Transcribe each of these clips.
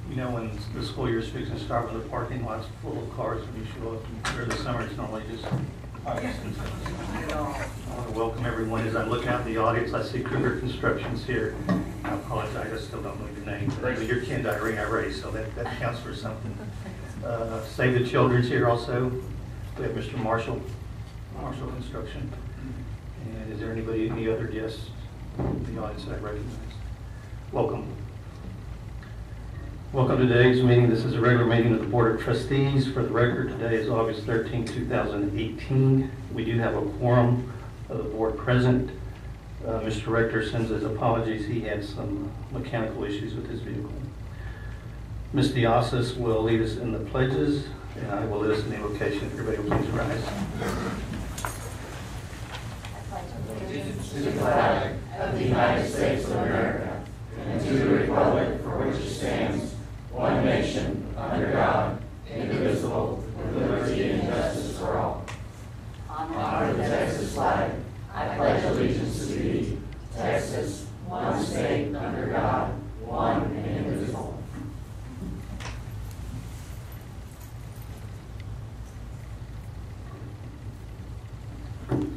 You know, when the school year is fixing to start with the parking lots full of cars when you show up, and during the summer it's normally just ice. I want to welcome everyone. As I look out in the audience, I see Cougar Construction's here. I apologize, I still don't know your name. But you're Ken Diary, I raised, so that counts for something. Save the Children's here also. We have Mr. Marshall Construction. And is there anybody, any other guests in the audience that I recognize? Welcome. Welcome to today's meeting. This is a regular meeting of the Board of Trustees. For the record, today is August 13, 2018. We do have a quorum of the board present. Mr. Rector sends his apologies. He had some mechanical issues with his vehicle. Ms. Diasis will lead us in the pledges, and I will lead us in the invocation. Everybody will please rise. To the flag of the United States of America and to the republic for which it stands, one nation, under God, indivisible, with liberty and justice for all. Honor the Texas flag. I pledge allegiance to thee, Texas, one state, under God, one and indivisible.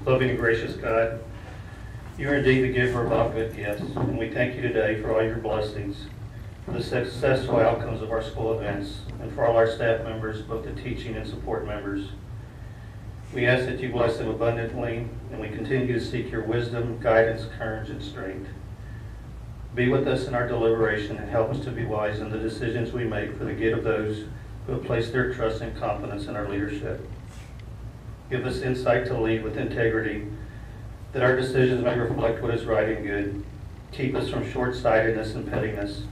Loving and gracious God, you are indeed the giver of all good gifts, and we thank you today for all your blessings, for the successful outcomes of our school events, and for all our staff members, both the teaching and support members. We ask that you bless them abundantly, and we continue to seek your wisdom, guidance, courage, and strength. Be with us in our deliberation and help us to be wise in the decisions we make for the good of those who have placed their trust and confidence in our leadership. Give us insight to lead with integrity, that our decisions may reflect what is right and good. Keep us from short-sightedness and pettiness.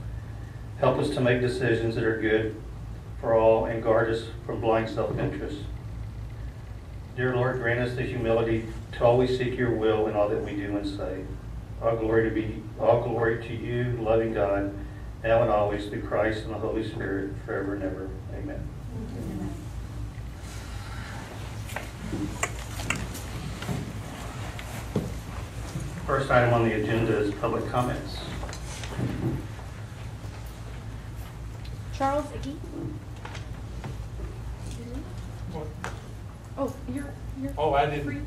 Help us to make decisions that are good for all and guard us from blind self-interest. Dear Lord, grant us the humility to always seek your will in all that we do and say. All glory to you, loving God, now and always, through Christ and the Holy Spirit, forever and ever. Amen. Amen. First item on the agenda is public comments. Charles Icky. What? Oh, you're. Oh, I didn't. Free.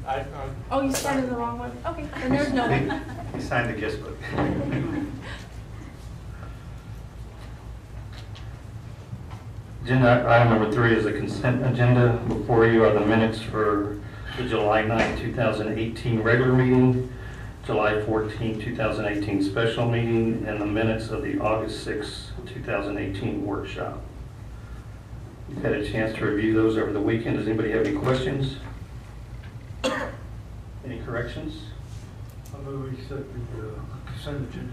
Oh, you started the wrong one. Okay, then there's no one. He signed the guest book. Agenda item number 3 is a consent agenda. Before you are the minutes for the July 9, 2018 regular meeting, July 14, 2018 special meeting, and the minutes of the August 6, 2018 workshop. You've had a chance to review those over the weekend. Does anybody have any questions? Any corrections? I move we accept the consent agenda.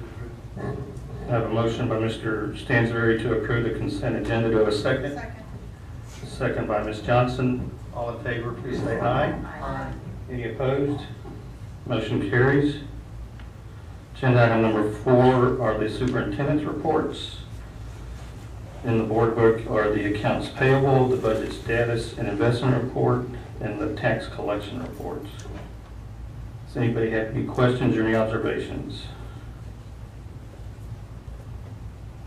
I have a motion by Mr. Stansberry to approve the consent agenda. Do I have a second? Second. Second by Ms. Johnson. All in favor, please say aye. Aye. Any opposed? Motion carries. Agenda item number 4 are the superintendent's reports. In the board book are the accounts payable, the budget status and investment report, and the tax collection reports. Does anybody have any questions or any observations?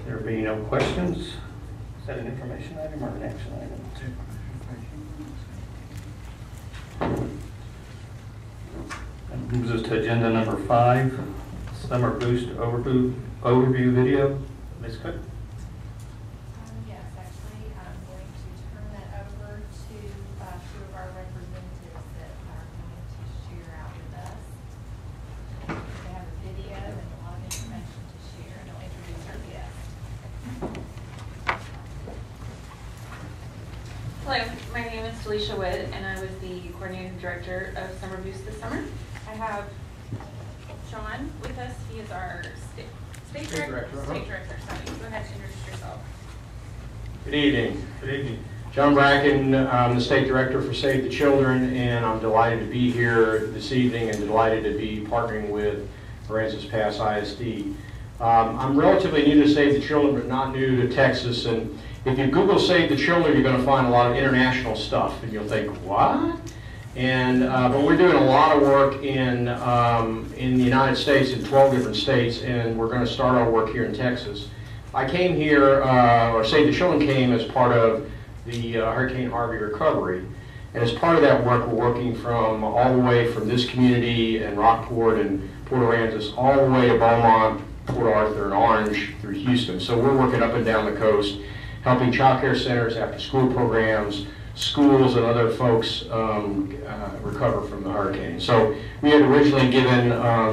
There being no questions, is that an information item or an action item? That moves us to agenda number 5, Summer Boost Overview Video. Ms. Cook? Yes, actually, I'm going to turn that over to 2 of our representatives that are going to share out with us. They have a video and a lot of information to share, and I'll introduce our guest. Hello, my name is Felicia Wood, and I was the coordinating director of Summer Boost this summer. I have John with us. He is our state director. State director. Sorry, go ahead and introduce yourself. Good evening. Good evening. John Bracken, I'm the state director for Save the Children, and I'm delighted to be here this evening and delighted to be partnering with Aransas Pass ISD. I'm relatively new to Save the Children, but not new to Texas. And if you Google Save the Children, you're going to find a lot of international stuff, and you'll think, what? And but we're doing a lot of work in the United States, in 12 different states, and we're going to start our work here in Texas. I came here, or Save the Children came as part of the Hurricane Harvey recovery. And as part of that work, we're working from all the way from this community and Rockport and Port Aransas all the way to Beaumont, Port Arthur, and Orange through Houston. So we're working up and down the coast, helping child care centers, after-school programs, schools, and other folks recover from the hurricane. So we had originally given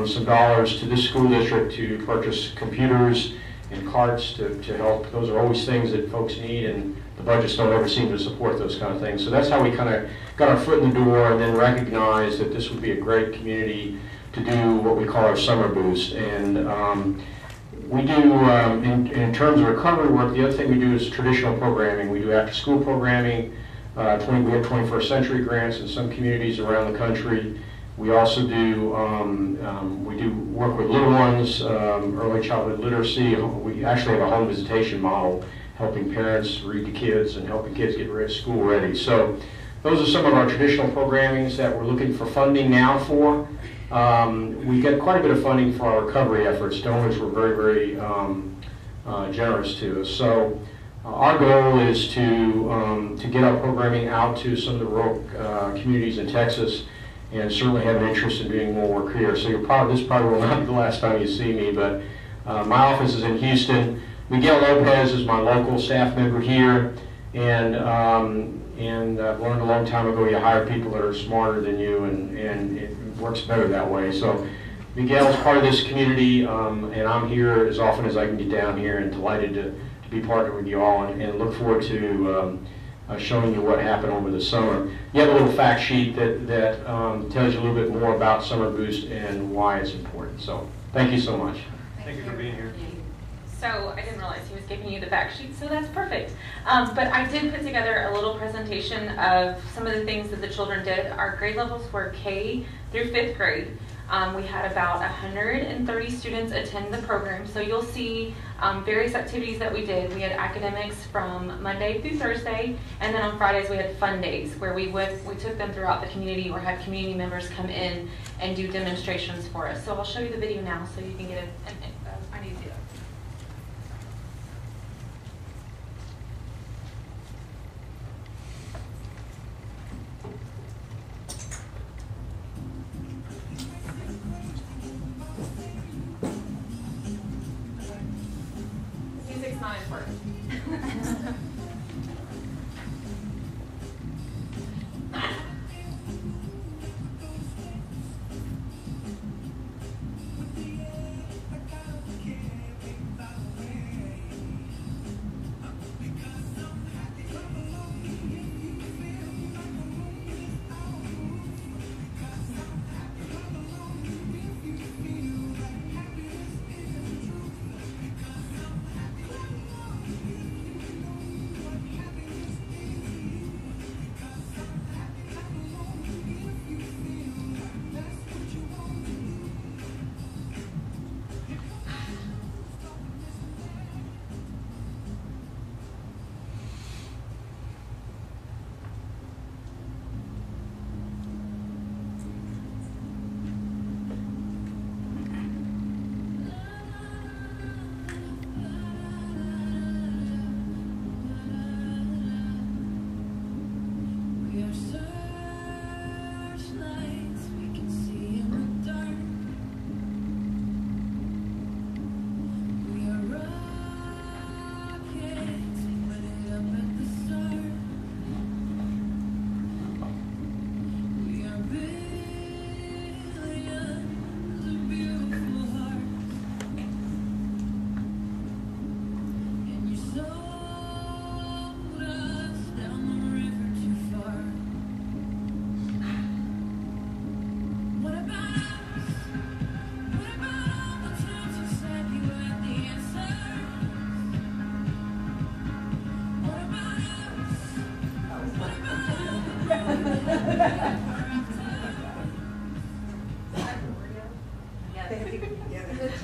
some dollars to this school district to purchase computers and carts to help. Those are always things that folks need, and the budgets don't ever seem to support those kind of things. So that's how we kind of got our foot in the door and then recognized that this would be a great community to do what we call our summer boost. And we do, in terms of recovery work, the other thing we do is traditional programming. We do after-school programming. We have 21st century grants in some communities around the country. We also do, we do work with little ones, early childhood literacy. We actually have a home visitation model, helping parents read to kids and helping kids get school ready. So those are some of our traditional programmings that we're looking for funding now for. We get quite a bit of funding for our recovery efforts. Donors were very, very generous to us. So our goal is to get our programming out to some of the rural communities in Texas, and certainly have an interest in doing more work here. So this probably will not be the last time you see me, but my office is in Houston. Miguel Lopez is my local staff member here, and I've learned a long time ago you hire people that are smarter than you, and it works better that way. So Miguel's part of this community, and I'm here as often as I can get down here, and delighted to be partnered with you all, and look forward to showing you what happened over the summer. You have a little fact sheet that tells you a little bit more about Summer Boost and why it's important. So thank you so much. Thank you for being here. So I didn't realize he was giving you the fact sheet, so that's perfect. But I did put together a little presentation of some of the things that the children did. Our grade levels were K through 5th grade. We had about 130 students attend the program. So you'll see various activities that we did. We had academics from Monday through Thursday, and then on Fridays we had fun days where we took them throughout the community, or had community members come in and do demonstrations for us. So I'll show you the video now so you can get an idea. Music's not important.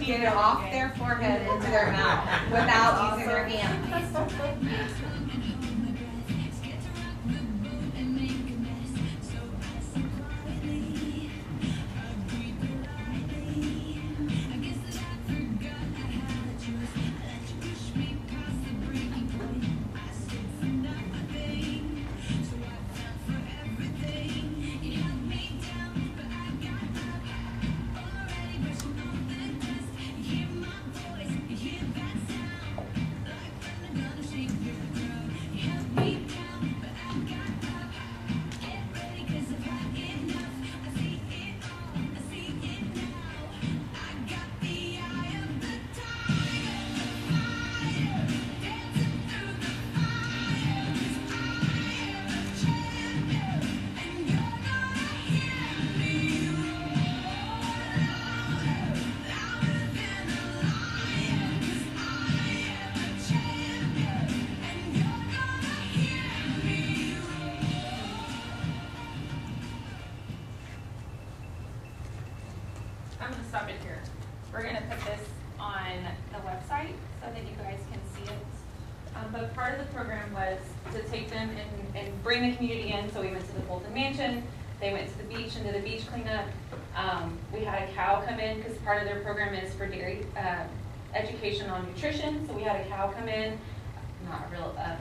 Get it off their forehead into their mouth without using their hands. Push me But part of the program was to take them and bring the community in. So we went to the Fulton Mansion, they went to the beach and did a beach cleanup. We had a cow come in because part of their program is for dairy education on nutrition. So we had a cow come in, not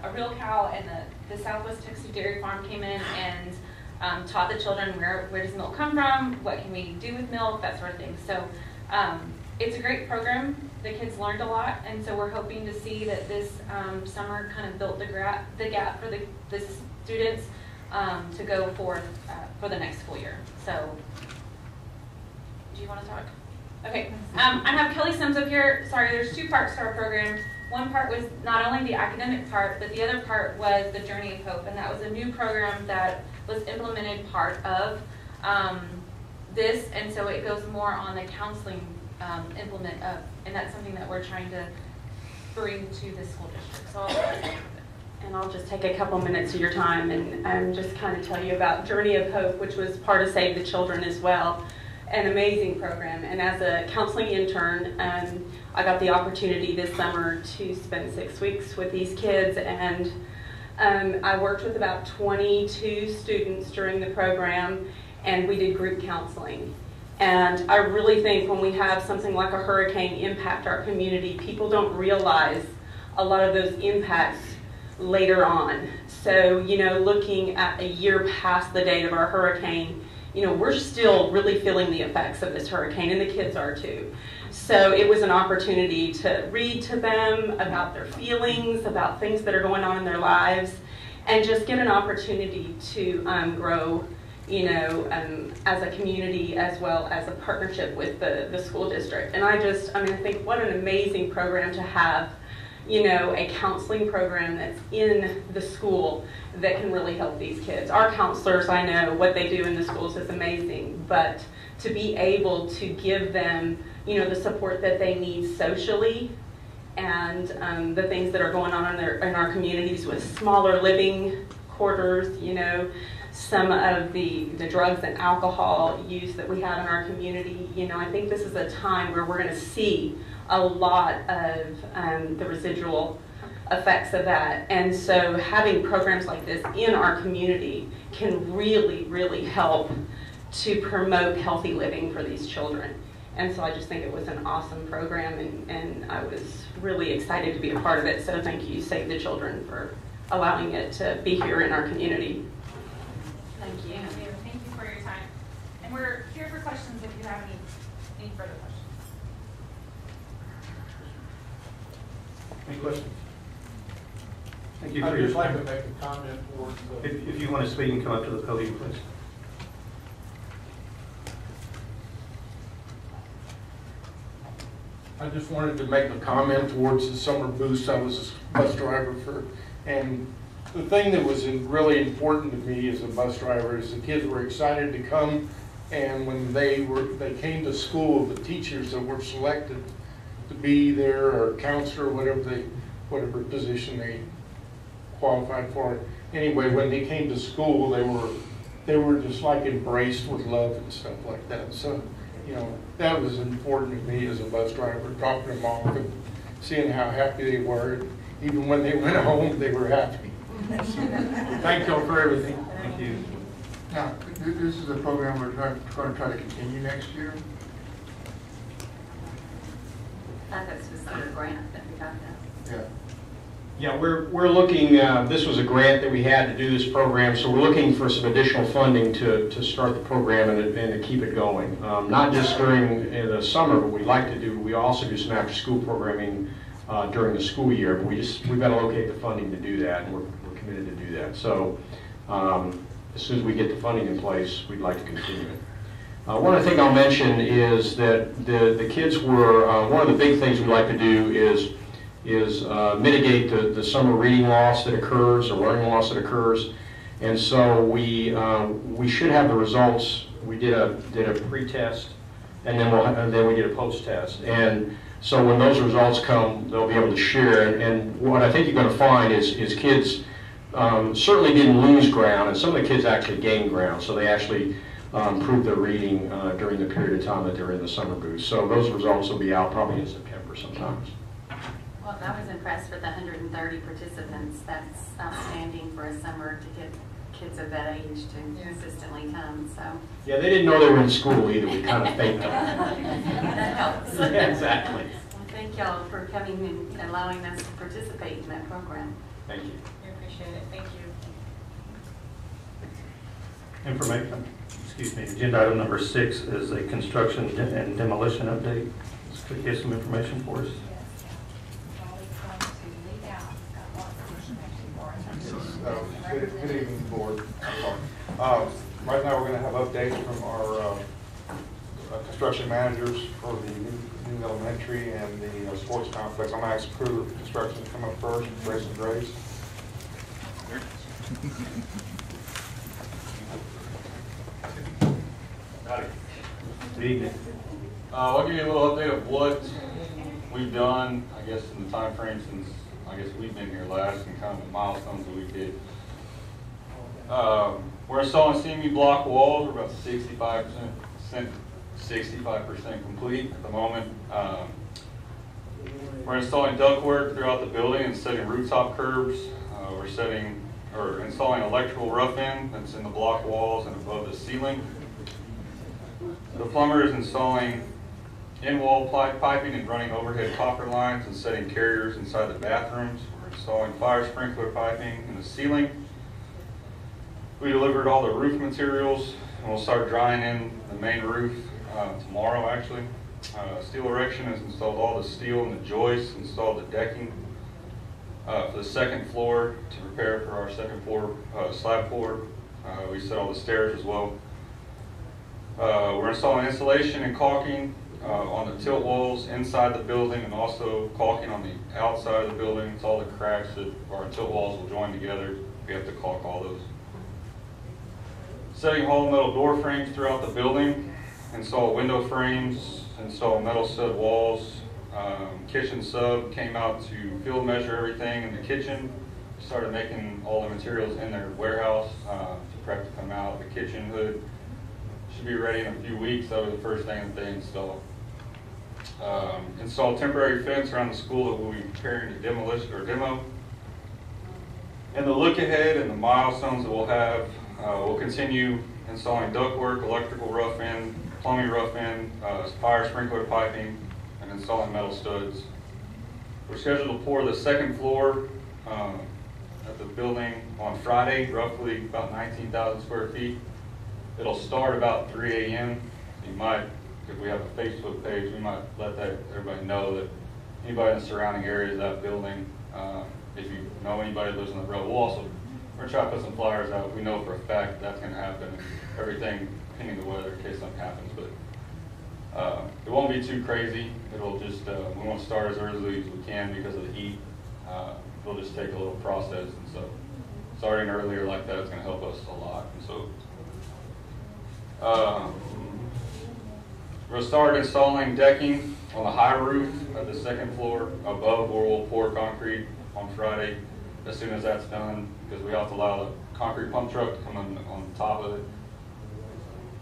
a real cow, and the Southwest Texas Dairy Farm came in and taught the children where does milk come from, what can we do with milk, that sort of thing. So it's a great program. The kids learned a lot, and so we're hoping to see that this summer kind of built the gap for the students to go forth for the next school year. So, do you want to talk? Okay, I have Kelly Sims up here. Sorry, there's two parts to our program. One part was not only the academic part, but the other part was the Journey of Hope, and that was a new program that was implemented part of this, and so it goes more on the counseling implement of, and that's something that we're trying to bring to the school district. So I'll just take a couple minutes of your time and just kind of tell you about Journey of Hope, which was part of Save the Children as well. An amazing program. And as a counseling intern, I got the opportunity this summer to spend 6 weeks with these kids, and I worked with about 22 students during the program, and we did group counseling. And I really think when we have something like a hurricane impact our community, people don't realize a lot of those impacts later on. So, you know, looking at a year past the date of our hurricane, you know, we're still really feeling the effects of this hurricane, and the kids are too. So it was an opportunity to read to them about their feelings, about things that are going on in their lives, and just get an opportunity to grow, you know, as a community as well as a partnership with the school district. And I think what an amazing program to have, you know, a counseling program that's in the school that can really help these kids. Our counselors, I know what they do in the schools is amazing, but to be able to give them, you know, the support that they need socially, and the things that are going on in our communities with smaller living quarters, you know, some of the drugs and alcohol use that we have in our community. You know, I think this is a time where we're going to see a lot of the residual effects of that. And so having programs like this in our community can really, really help to promote healthy living for these children. And so I just think it was an awesome program, and I was really excited to be a part of it. So thank you, Save the Children, for allowing it to be here in our community. thank you. Thank you for your time. And we're here for questions if you have any further questions. Any questions? Thank you for I'd your just like to time. make a comment towards the If you want to speak, and come up to the podium, please. I just wanted to make a comment towards the summer boost. I was a bus driver for, and the thing that was really important to me as a bus driver is the kids were excited to come, and when they came to school, the teachers that were selected to be there, or counselor, whatever position they qualified for. Anyway, when they came to school, they were just like embraced with love and stuff like that. So, you know, that was important to me as a bus driver, dropping them off and seeing how happy they were. Even when they went home, they were happy. Thank you all for everything. Thank you. Now, this is a program we're going to try to continue next year. I thought this was under grant that we got that. Yeah. Yeah, we're looking, this was a grant that we had to do this program, so we're looking for some additional funding to start the program and to keep it going. Not just during the summer, but we also do some after-school programming during the school year, but we've got to locate the funding to do that, and we're committed to do that. So as soon as we get the funding in place, we'd like to continue it. One other thing I'll mention is that the kids were, one of the big things we like to do is mitigate the summer reading loss that occurs, or learning loss that occurs. And so we should have the results. We did a pre-test, and then we did a post-test. And so when those results come, they'll be able to share. And what I think you're going to find is kids certainly didn't lose ground, and some of the kids actually gained ground. So they actually improved their reading during the period of time that they're in the summer boost. So those results will be out probably in September sometimes. Well, I was impressed with the 130 130 participants. That's outstanding for a summer to get kids of that age to consistently come. So Yeah, they didn't know they were in school either. We kind of faked them. that helps. Yeah, exactly. Well, thank y'all for coming and allowing us to participate in that program. Thank you. We appreciate it. Thank you. Information, excuse me, agenda item number 6 is a construction and demolition update. Could you get some information for us? Yes, always going to lead out. Got lots of information for us. Good evening, board. I'm sorry. Right now, we're going to have updates from our construction managers for the new elementary and the sports complex. I'm going to ask crew of construction to come up first, Grace and Grace. Good evening. I'll give you a little update of what we've done, I guess, in the time frame since, I guess, we've been here last and kind of the milestones that we did. We're installing CME block walls. We're about 65% complete at the moment. We're installing ductwork throughout the building and setting rooftop curbs. We're installing electrical rough-in that's in the block walls and above the ceiling. The plumber is installing in-wall piping and running overhead copper lines and setting carriers inside the bathrooms. We're installing fire sprinkler piping in the ceiling. We delivered all the roof materials and we'll start drying in the main roof tomorrow actually. Steel erection has installed all the steel and the joists, installed the decking for the second floor to prepare for our second floor slab floor. We set all the stairs as well. We're installing insulation and caulking on the tilt walls inside the building and also caulking on the outside of the building. It's all the cracks that our tilt walls will join together. We have to caulk all those. Setting hollow metal door frames throughout the building. Install window frames, install metal stud walls. Kitchen sub came out to field measure everything in the kitchen. Started making all the materials in their warehouse to prep to come out. The kitchen hood should be ready in a few weeks. That was the first thing that they installed. Install temporary fence around the school that we'll be preparing to demolish or demo. And the look ahead and the milestones that we'll have, we'll continue installing ductwork, electrical rough-in, plumbing rough-in, fire sprinkler piping, and installing metal studs. We're scheduled to pour the second floor at the building on Friday, roughly about 19,000 square feet. It'll start about 3 a.m. You might, if we have a Facebook page, we might let everybody know that anybody in the surrounding areas of that building, if you know anybody that lives on the road, we're trying to put some flyers out. We know for a fact that's going to happen. Everything, pending the weather, in case something happens. But it won't be too crazy. It'll just, we won't start as early as we can because of the heat. We'll just take a little process. And so starting earlier like that is going to help us a lot. And so we'll start installing decking on the high roof of the second floor above where we'll pour concrete on Friday as soon as that's done, because we have to allow the concrete pump truck to come on top of it.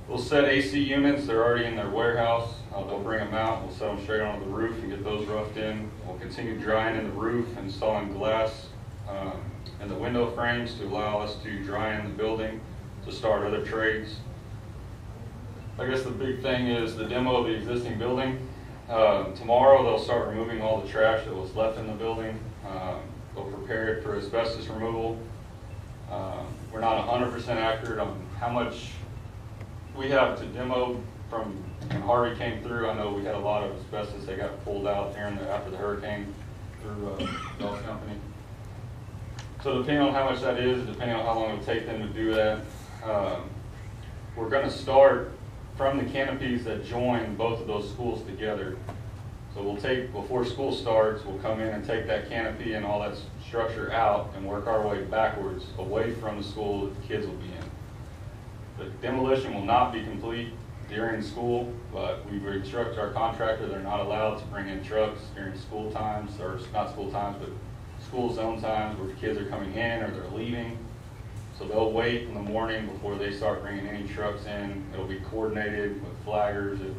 We'll set AC units. They're already in their warehouse. They'll bring them out. We'll set them straight onto the roof and get those roughed in. We'll continue drying in the roof, installing glass in the window frames to allow us to dry in the building to start other trades. I guess the big thing is the demo of the existing building. Tomorrow they'll start removing all the trash that was left in the building. They'll prepare it for asbestos removal. We're not 100% accurate on how much we have to demo from when Harvey came through. I know we had a lot of asbestos that got pulled out there after the hurricane through Bell's company. So depending on how much that is, depending on how long it'll take them to do that, we're going to start from the canopies that join both of those schools together. So we'll take, before school starts, we'll come in and take that canopy and all that structure out and work our way backwards away from the school that the kids will be in. The demolition will not be complete during school, but we've instructed our contractor they're not allowed to bring in trucks during school times, or not school times, but school zone times where the kids are coming in or they're leaving. So they'll wait in the morning before they start bringing any trucks in. It'll be coordinated with flaggers if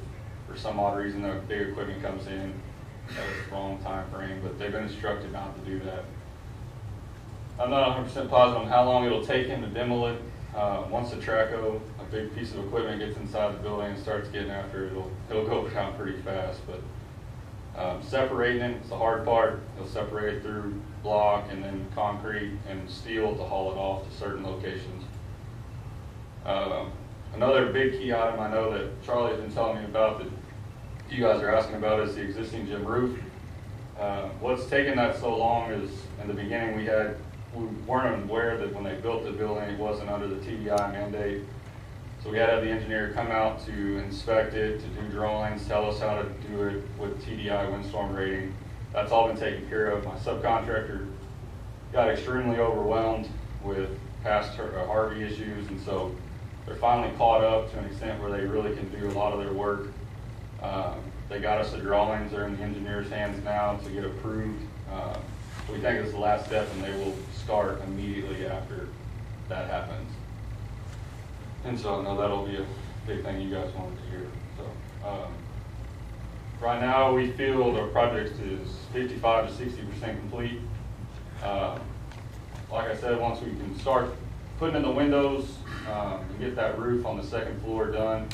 for some odd reason the big equipment comes in at the wrong time frame, but they've been instructed not to do that. I'm not 100% positive on how long it'll take him to demo it. Once the Traco, a big piece of equipment, gets inside the building and starts getting after it, it'll go down pretty fast. But separating it is the hard part. He'll separate it through block and then concrete and steel to haul it off to certain locations. Another big key item I know that Charlie's been telling me about that you guys are asking about is the existing gym roof. What's taken that so long is in the beginning we weren't aware that when they built the building it wasn't under the TDI mandate. So we had to have the engineer come out to inspect it, to do drawings, tell us how to do it with TDI windstorm rating. That's all been taken care of. My subcontractor got extremely overwhelmed with past Harvey issues, and so they're finally caught up to an extent where they really can do a lot of their work. They got us the drawings. They're in the engineer's hands now to get approved. We think it's the last step, and they will start immediately after that happens. And so I know that'll be a big thing you guys wanted to hear. So right now we feel the project is 55 to 60% complete. Like I said, once we can start putting in the windows and get that roof on the second floor done,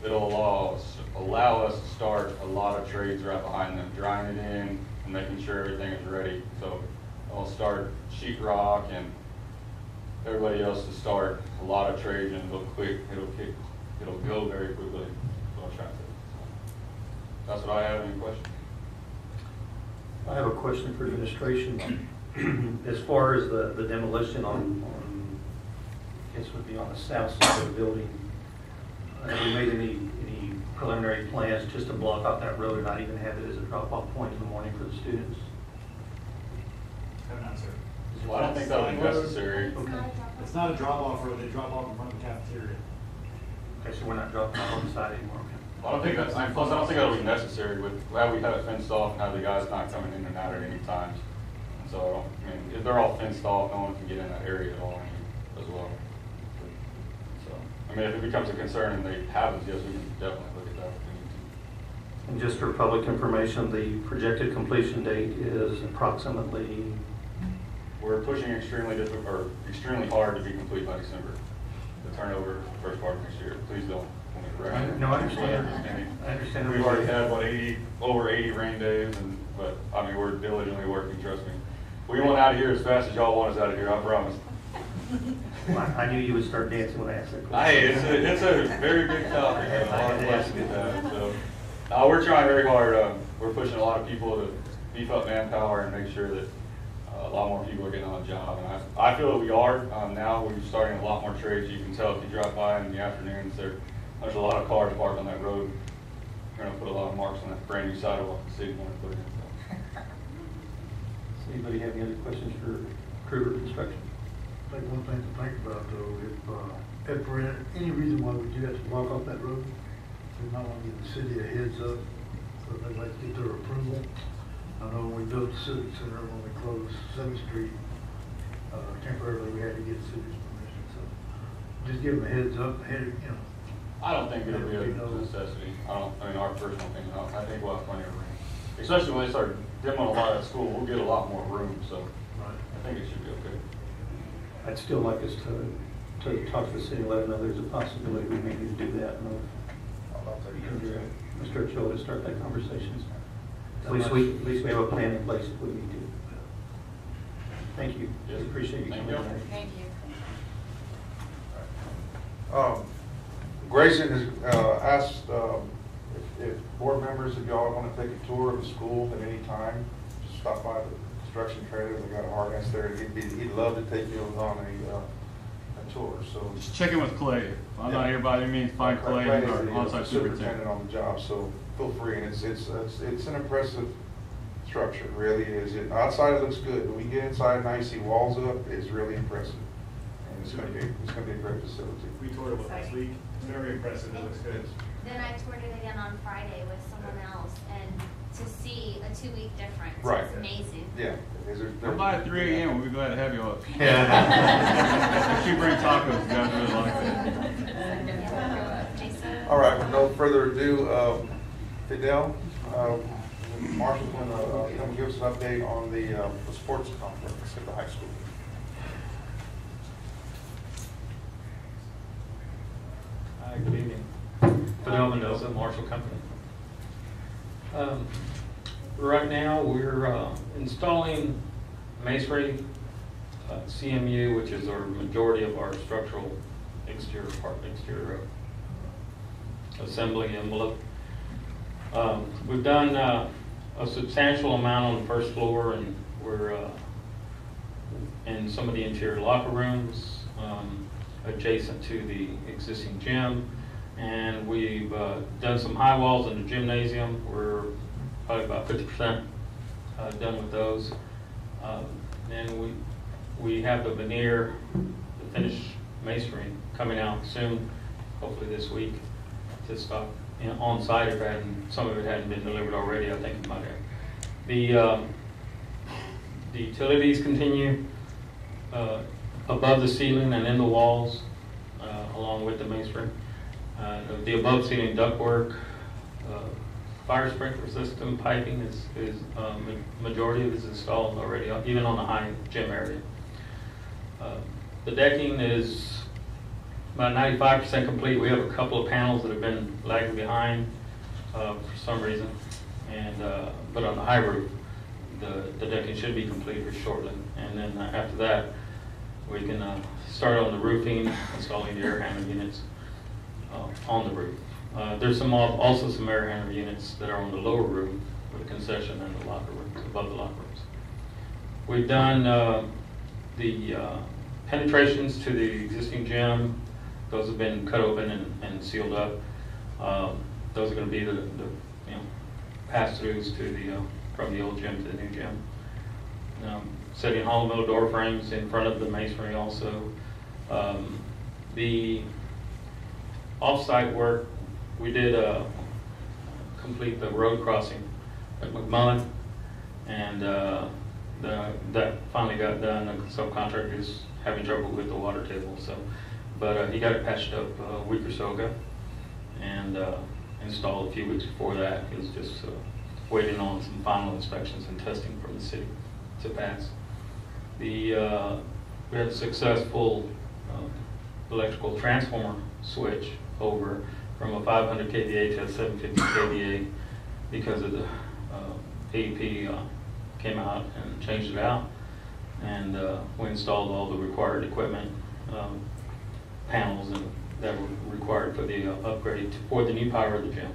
it'll allow us to start a lot of trades right behind them, drying it in and making sure everything is ready. So I'll start sheetrock and everybody else to start a lot of trades, and it'll go very quickly. So I'll try to. So that's what I have. Any questions? I have a question for administration. As far as the demolition on I guess would be on the south side of the building, have you made any preliminary plans just to block off that road and not even have it as a drop-off point in the morning for the students? Have an answer. Well, I don't think that would be necessary. Okay. It's not a drop-off road, they drop off in front of the cafeteria. Okay, so we're not dropping off on the side anymore. Okay. Well, I don't think that's, plus I don't think that'll be necessary with how we have it fenced off and how the guys not coming in and out at any times. And so, I mean, if they're all fenced off, no one can get in that area at all as well. So, I mean, if it becomes a concern and they haven't, yes, we can definitely look at that if we need to. And just for public information, the projected completion date is approximately. We're pushing extremely hard to be complete by December. The turnover first part of next year. Please don't. No, I understand. I understand. We've already had over 80 rain days, but I mean we're diligently working. Trust me. We want out of here as fast as y'all want us out of here. I promise. Well, I knew you would start dancing when I asked that question. Hey, it's a very big topic and a lot of questions to have. So we're trying very hard. We're pushing a lot of people to beef up manpower and make sure that a lot more people are getting on the job. And I feel that we are now. We're starting a lot more trades. You can tell if you drive by in the afternoons. There's a lot of cars parked on that road. We're going to put a lot of marks on that brand new sidewalk the city wanted to put in. So. Does anybody have any other questions for Kruger Construction? I think one thing to think about though, if for any reason why we do have to block off that road, we might want to give the city a heads up so they'd like to get their approval. I know when we built the Civic Center, when we closed 7th Street, temporarily we had to get the city's permission. So just give them a heads up, I don't think it'll be a necessity. I mean, our personal opinion, I think we'll have plenty of room. Especially when they start demoing a lot of school, we'll get a lot more room, so I think it should be okay. I'd still like us to talk to the city and let them know there's a possibility we may need to do that. Mr. Churchill, to start that conversation. At least we have a plan in place if we need to. Thank you. Yes. Appreciate you coming tonight. Thank you. Grayson has asked if board members, if y'all want to take a tour of the school at any time, just stop by the construction trailer. They got a harness there, and he'd love to take you on a tour. So just check in with Clay. If I'm not here by any means, find Clay, Clay our is on-site the superintendent on the job. So feel free, and it's an impressive structure. It really is. Outside it looks good, but we get inside and I see walls up. It's really impressive, and it's going to be a great facility. We toured it last week. Very impressive. It looks good. Then I toured it again on Friday with someone else, and to see a 2-week difference, Right. it's amazing. Yeah. Come by at 3 a.m. We'll be glad to have you up. Yeah. If you bring tacos, you guys really like that. All right, with no further ado, Fidel, Marshall's going to come give us an update on the sports complex at the high school. Hi, good evening. Fidel Mendoza, Marshall Company. Right now, we're installing masonry, CMU, which is our majority of our structural exterior assembly envelope. We've done a substantial amount on the first floor, and we're in some of the interior locker rooms adjacent to the existing gym, and we've done some high walls in the gymnasium. We're probably about 50% done with those. And we have the veneer, the finished masonry coming out soon, hopefully this week, to stock on site if some of it hadn't been delivered already. I think it might have. The utilities continue above the ceiling and in the walls, along with the masonry. The above ceiling ductwork, fire sprinkler system piping is majority of it is installed already, even on the high gym area. The decking is about 95% complete. We have a couple of panels that have been lagging behind for some reason, and but on the high roof, the decking should be completed shortly. And then after that, we can start on the roofing, installing the air handler units on the roof. There's also some air handler units that are on the lower roof with the concession and the locker rooms, above the locker rooms. We've done the penetrations to the existing gym. Those have been cut open and sealed up. Those are going to be the pass-throughs to from the old gym to the new gym. Setting hollow metal door frames in front of the masonry also. The off-site work, we did complete the road crossing at McMullen, and that finally got done. The subcontractor is having trouble with the water table, but he got it patched up a week or so ago, and installed a few weeks before that. He was just waiting on some final inspections and testing from the city to pass. We had a successful electrical transformer switch over from a 500 kVA to a 750 kVA because of the AEP came out and changed it out, and we installed all the required equipment, panels that were required for the upgrade for the new power of the gym.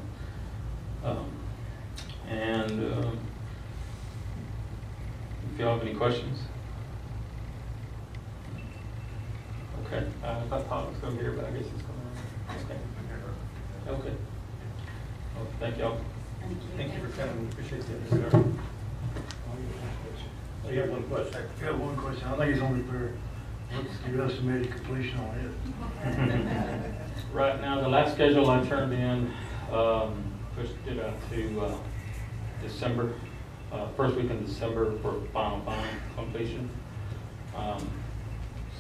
If you have any questions. Okay, I thought Todd was going to be here, but I guess he's coming. Okay. Well, thank y'all. Thank you for coming. Appreciate that, sir. You have one question. I have one question. I think it's only fair. What's your estimated completion on it? Right now, the last schedule I turned in pushed it out to December, first week in December for final completion.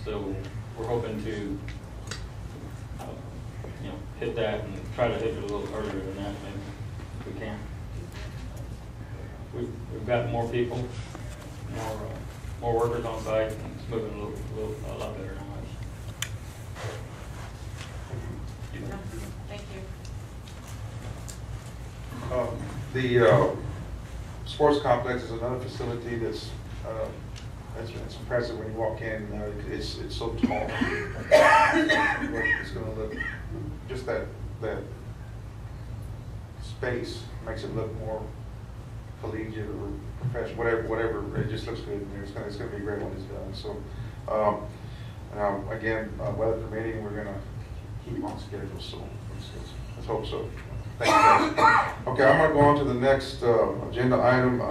So we're hoping to hit that and try to hit it a little earlier than that, maybe, if we can. We've got more people, more workers on site, and it's moving a lot better now. Thank you. The sports complex is another facility that's it's impressive when you walk in. It's so tall. It's going to look, just that space makes it look more collegiate or professional, whatever. It just looks good in there. It's going to be great when it's done. So again, weather permitting, we're going to keep on schedule. So let's hope so. Thank you, guys. Okay, I'm going to go on to the next agenda item.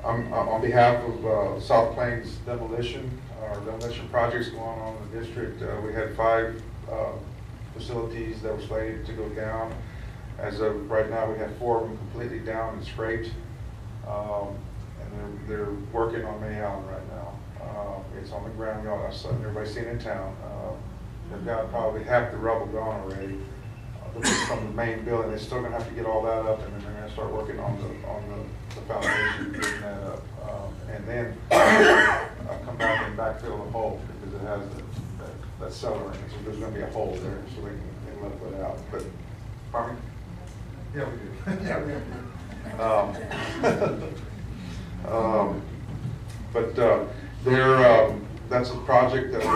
I'm on behalf of South Plains Demolition, our demolition projects going on in the district. We had 5 facilities that were slated to go down. As of right now, we have 4 of them completely down and scraped, and they're working on May Allen right now. It's on the ground, y'all. That's something everybody's seen in town. They've got probably half the rubble gone already. from the main building. They're still gonna have to get all that up, and then they're gonna start working on the foundation, getting that up. And then come back and backfill the hole, because it has that cellar in it, so there's gonna be a hole there, so they can let it out. But, pardon me? Yeah, we do. Yeah, we do. But that's a project that I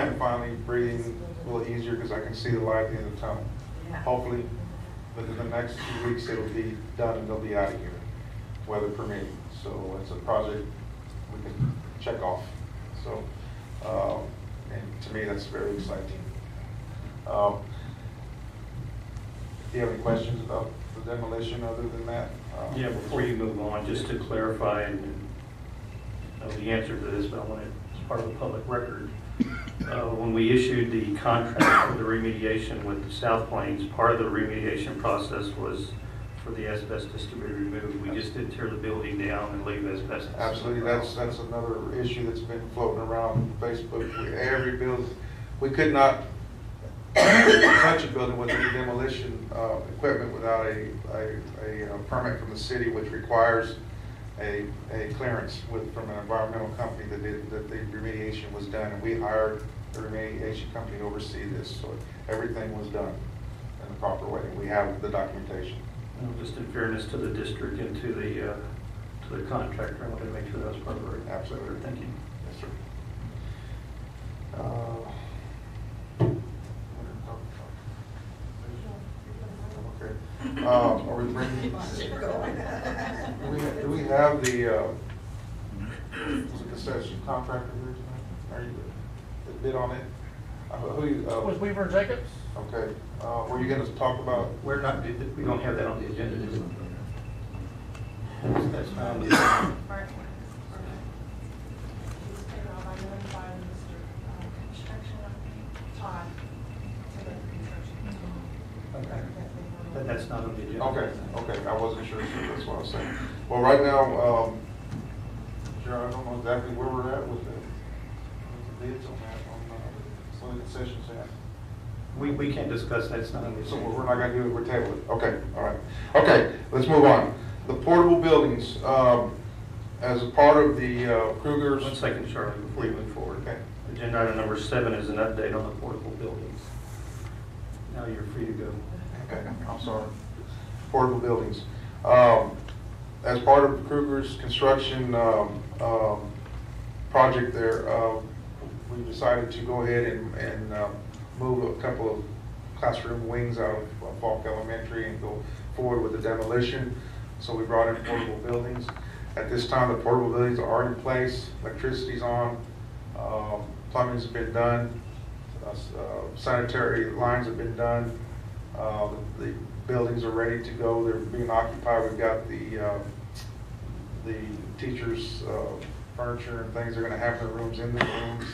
am finally breathing a little easier, because I can see the light at the end of the tunnel. Hopefully, within the next 2 weeks, it'll be done and they'll be out of here, weather permitting. So it's a project we can check off. So, and to me, that's very exciting. Do you have any questions about the demolition other than that? Yeah, before you move on, just to clarify, and I know the answer to this, but I want it as part of the public record. When we issued the contract for the remediation with the South Plains, part of the remediation process was for the asbestos to be removed. We just didn't tear the building down and leave asbestos. Absolutely, that's another issue that's been floating around Facebook. Every building, we could not touch a building with any demolition equipment without a permit from the city, which requires a clearance from an environmental company that the remediation was done, and we hired the remediation company to oversee this, so everything was done in the proper way. We have the documentation. Just in fairness to the district and to the contractor, I wanted to make sure that was part of the record. Absolutely. Thank you. Yes, sir. Okay. Are we bringing? Do we have the concession contractor here tonight? Are you the bid on it? Was Weaver and Jacobs? Okay. Were you going to talk about? We don't have that on the agenda. That's not on the agenda. Okay. Then that's not on the agenda. Okay, I wasn't sure, so that's what I was saying. Well, right now, sure, I don't know exactly where we're at with the bids on that, on the concessions at. We can't discuss that, it's not on the So agenda. we're not gonna do it, we're tabling it. Okay, all right. Okay, let's move on. The portable buildings, as a part of the Krugers. 1 second, Charlie, before you move forward. Okay. Agenda item number 7 is an update on the portable buildings. Now you're free to go. Okay, I'm sorry. Portable buildings. As part of Kruger's construction project there, we decided to go ahead and move a couple of classroom wings out of Falk Elementary and go forward with the demolition. So we brought in portable buildings. At this time, the portable buildings are in place, electricity's on, plumbing's been done, sanitary lines have been done. The buildings are ready to go. They're being occupied. We've got the teachers' furniture and things. They're going to have their rooms in the rooms.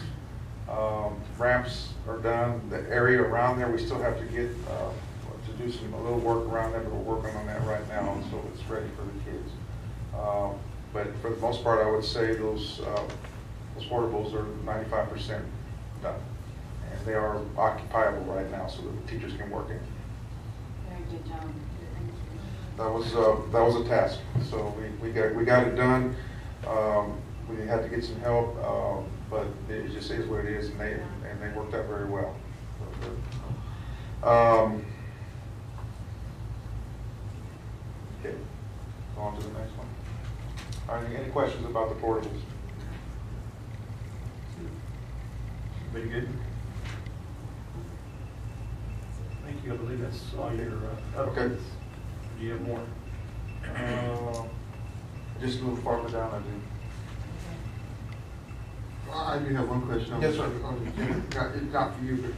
Ramps are done. The area around there, we still have to get to do a little work around there, but we're working on that right now, so it's ready for the kids. But for the most part, I would say those portables are 95% done, and they are occupiable right now, so the teachers can work in. Very good job. That was a task. So we got it done. We had to get some help, but it just is what it is, and they worked out very well. Okay, go on to the next one. All right, any questions about the portables? Very good. Thank you. I believe that's all your updates. Okay. Do you have more? Just move farther down, I think. I do have one question. Yes, sir. It's not for you, but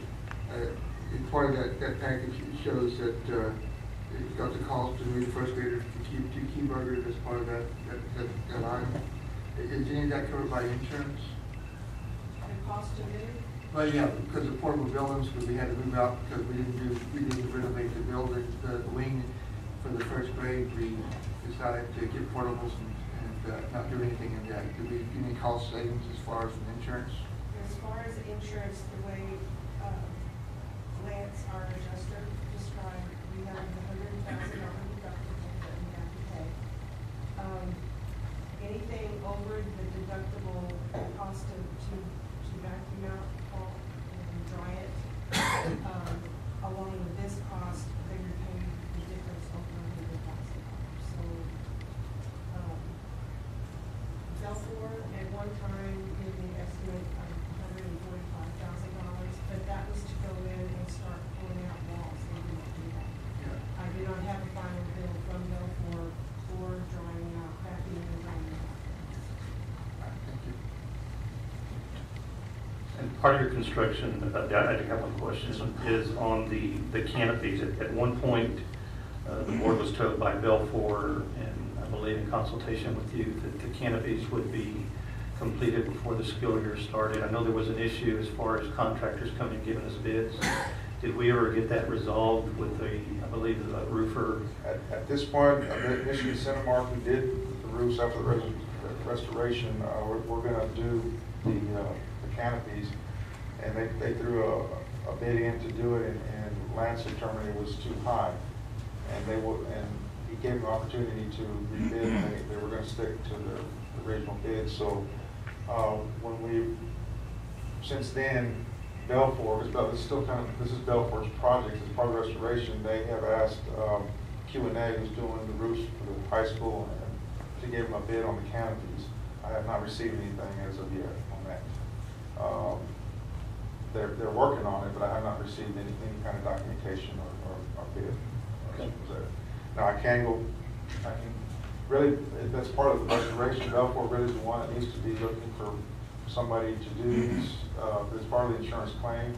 in part of that package, it shows that it's got the cost to move first graders to key burgers as part of that item. Is any of that covered by insurance? The cost to move? Well, yeah, because of portable buildings, because we had to move out because we didn't renovate the building, the wing for the first grade. We decided to get portables and not do anything in that. Do we do any cost savings as far as from insurance? As far as insurance, the way Lance, our adjuster, described, we have the $100,000 deductible that we have to pay. Anything over the deductible cost to vacuum out, Paul, and dry it, along with this cost, they would pay the difference over $100,000. So, Belfour at one time gave me an estimate of $145,000, but that was to go in and start pulling out walls. They didn't do that. I do not have a final bill from Belfour for drying out, vacuuming and drying out. And part of your construction, I had a couple of questions, is on the canopies. At one point, the board was told by Belfour, and I believe in consultation with you, that the canopies would be completed before the school year started. I know there was an issue as far as contractors coming and giving us bids. Did we ever get that resolved with the, I believe, the roofer? At this point, Michigan Cinemark, who did the roofs after the restoration, we're going to do the canopies, and they threw a bid in to do it, and Lance determined it was too high, and he gave them an opportunity to rebid, and they were going to stick to the original bid. So since then, Belfour, because this is still this is Belfour's project, it's part of restoration. They have asked Q&A, who's doing the roofs for the high school, and to give them a bid on the canopies. I have not received anything as of yet on that. They're working on it, but I have not received any kind of documentation or bid. Okay. Now I can really, that's part of the restoration. Belfour really is the one that needs to be looking for somebody to do these. As part of the insurance claim,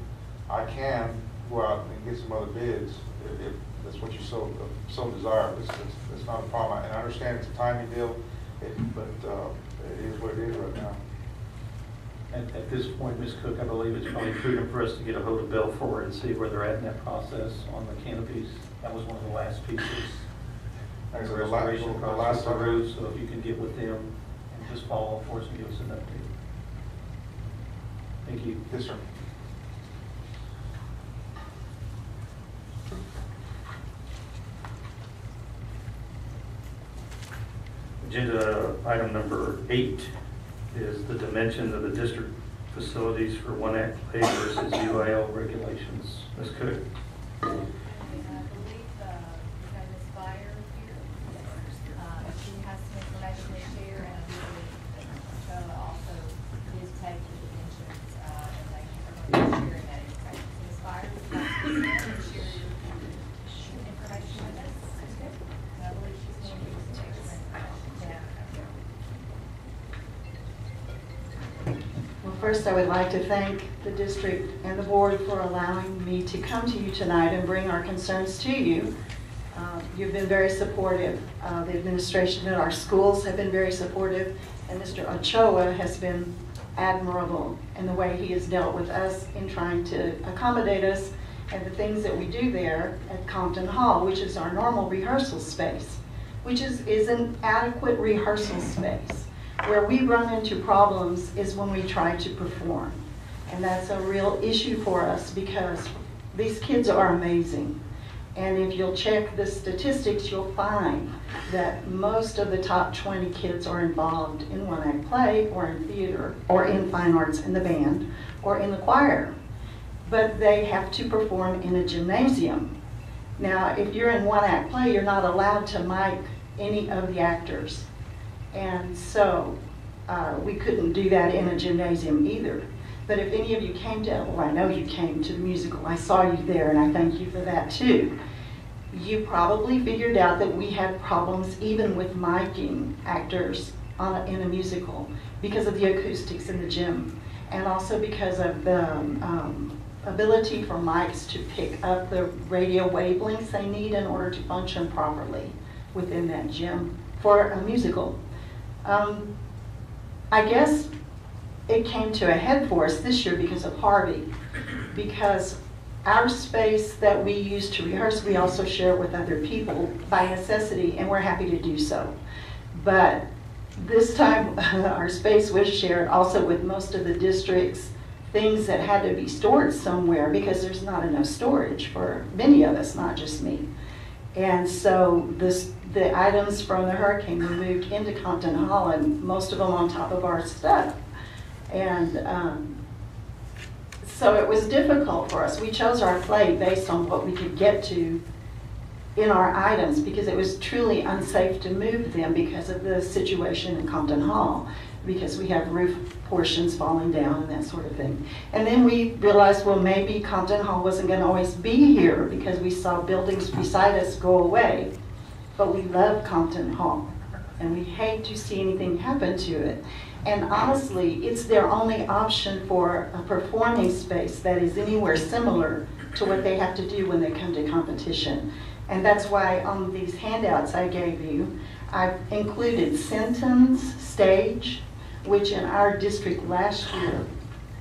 I can go out and get some other bids if that's what you so desire. It's not a problem, and I understand it's a timing deal, but it is what it is right now. At this point, Ms. Cook, I believe it's probably prudent for us to get a hold of Belfour and see where they're at in that process on the canopies. That was one of the last pieces. Thanks. The restoration across the roof, so if you can get with them and just follow up for us and give us an update. Thank you. Yes, sir. Agenda item number 8 is the dimensions of the district facilities for one act play versus UIL regulations. Ms. Cook. I believe we have Ms. Fire here. She has some information to share, and I believe that also is taking the dimensions, and they are going to be sharing that information. So Ms. Fire, would you like to come and share your information with us? And I believe she's going to give some extra information. Well, first I would like to thank the district and the board for allowing me to come to you tonight and bring our concerns to you. You've been very supportive. The administration at our schools have been very supportive, and Mr. Ochoa has been admirable in the way he has dealt with us in trying to accommodate us and the things that we do there at Compton Hall, which is our normal rehearsal space, which is an adequate rehearsal space. Where we run into problems is when we try to perform. And that's a real issue for us because these kids are amazing. And if you'll check the statistics, you'll find that most of the top 20 kids are involved in one act play or in theater or in fine arts in the band or in the choir. But they have to perform in a gymnasium. Now, if you're in one act play, you're not allowed to mic any of the actors. And so we couldn't do that in a gymnasium either. But if any of you came to, well, I know you came to the musical, I saw you there, and I thank you for that too. You probably figured out that we had problems even with miking actors in a musical because of the acoustics in the gym, and also because of the ability for mics to pick up the radio wavelengths they need in order to function properly within that gym for a musical. I guess it came to a head for us this year because of Harvey, because our space that we use to rehearse, we also share with other people by necessity, and we're happy to do so. But this time, our space was shared also with most of the district's things that had to be stored somewhere because there's not enough storage for many of us, not just me. And so the items from the hurricane were moved into Compton Hall, and most of them on top of our stuff. And so it was difficult for us. We chose our plate based on what we could get to in our items because it was truly unsafe to move them because of the situation in Compton Hall, because we have roof portions falling down and that sort of thing. And then we realized, well, maybe Compton Hall wasn't going to always be here because we saw buildings beside us go away. But we love Compton Hall, and we hate to see anything happen to it. And honestly, it's their only option for a performing space that is anywhere similar to what they have to do when they come to competition. And that's why on these handouts I gave you, I've included Sinton's stage, which in our district last year,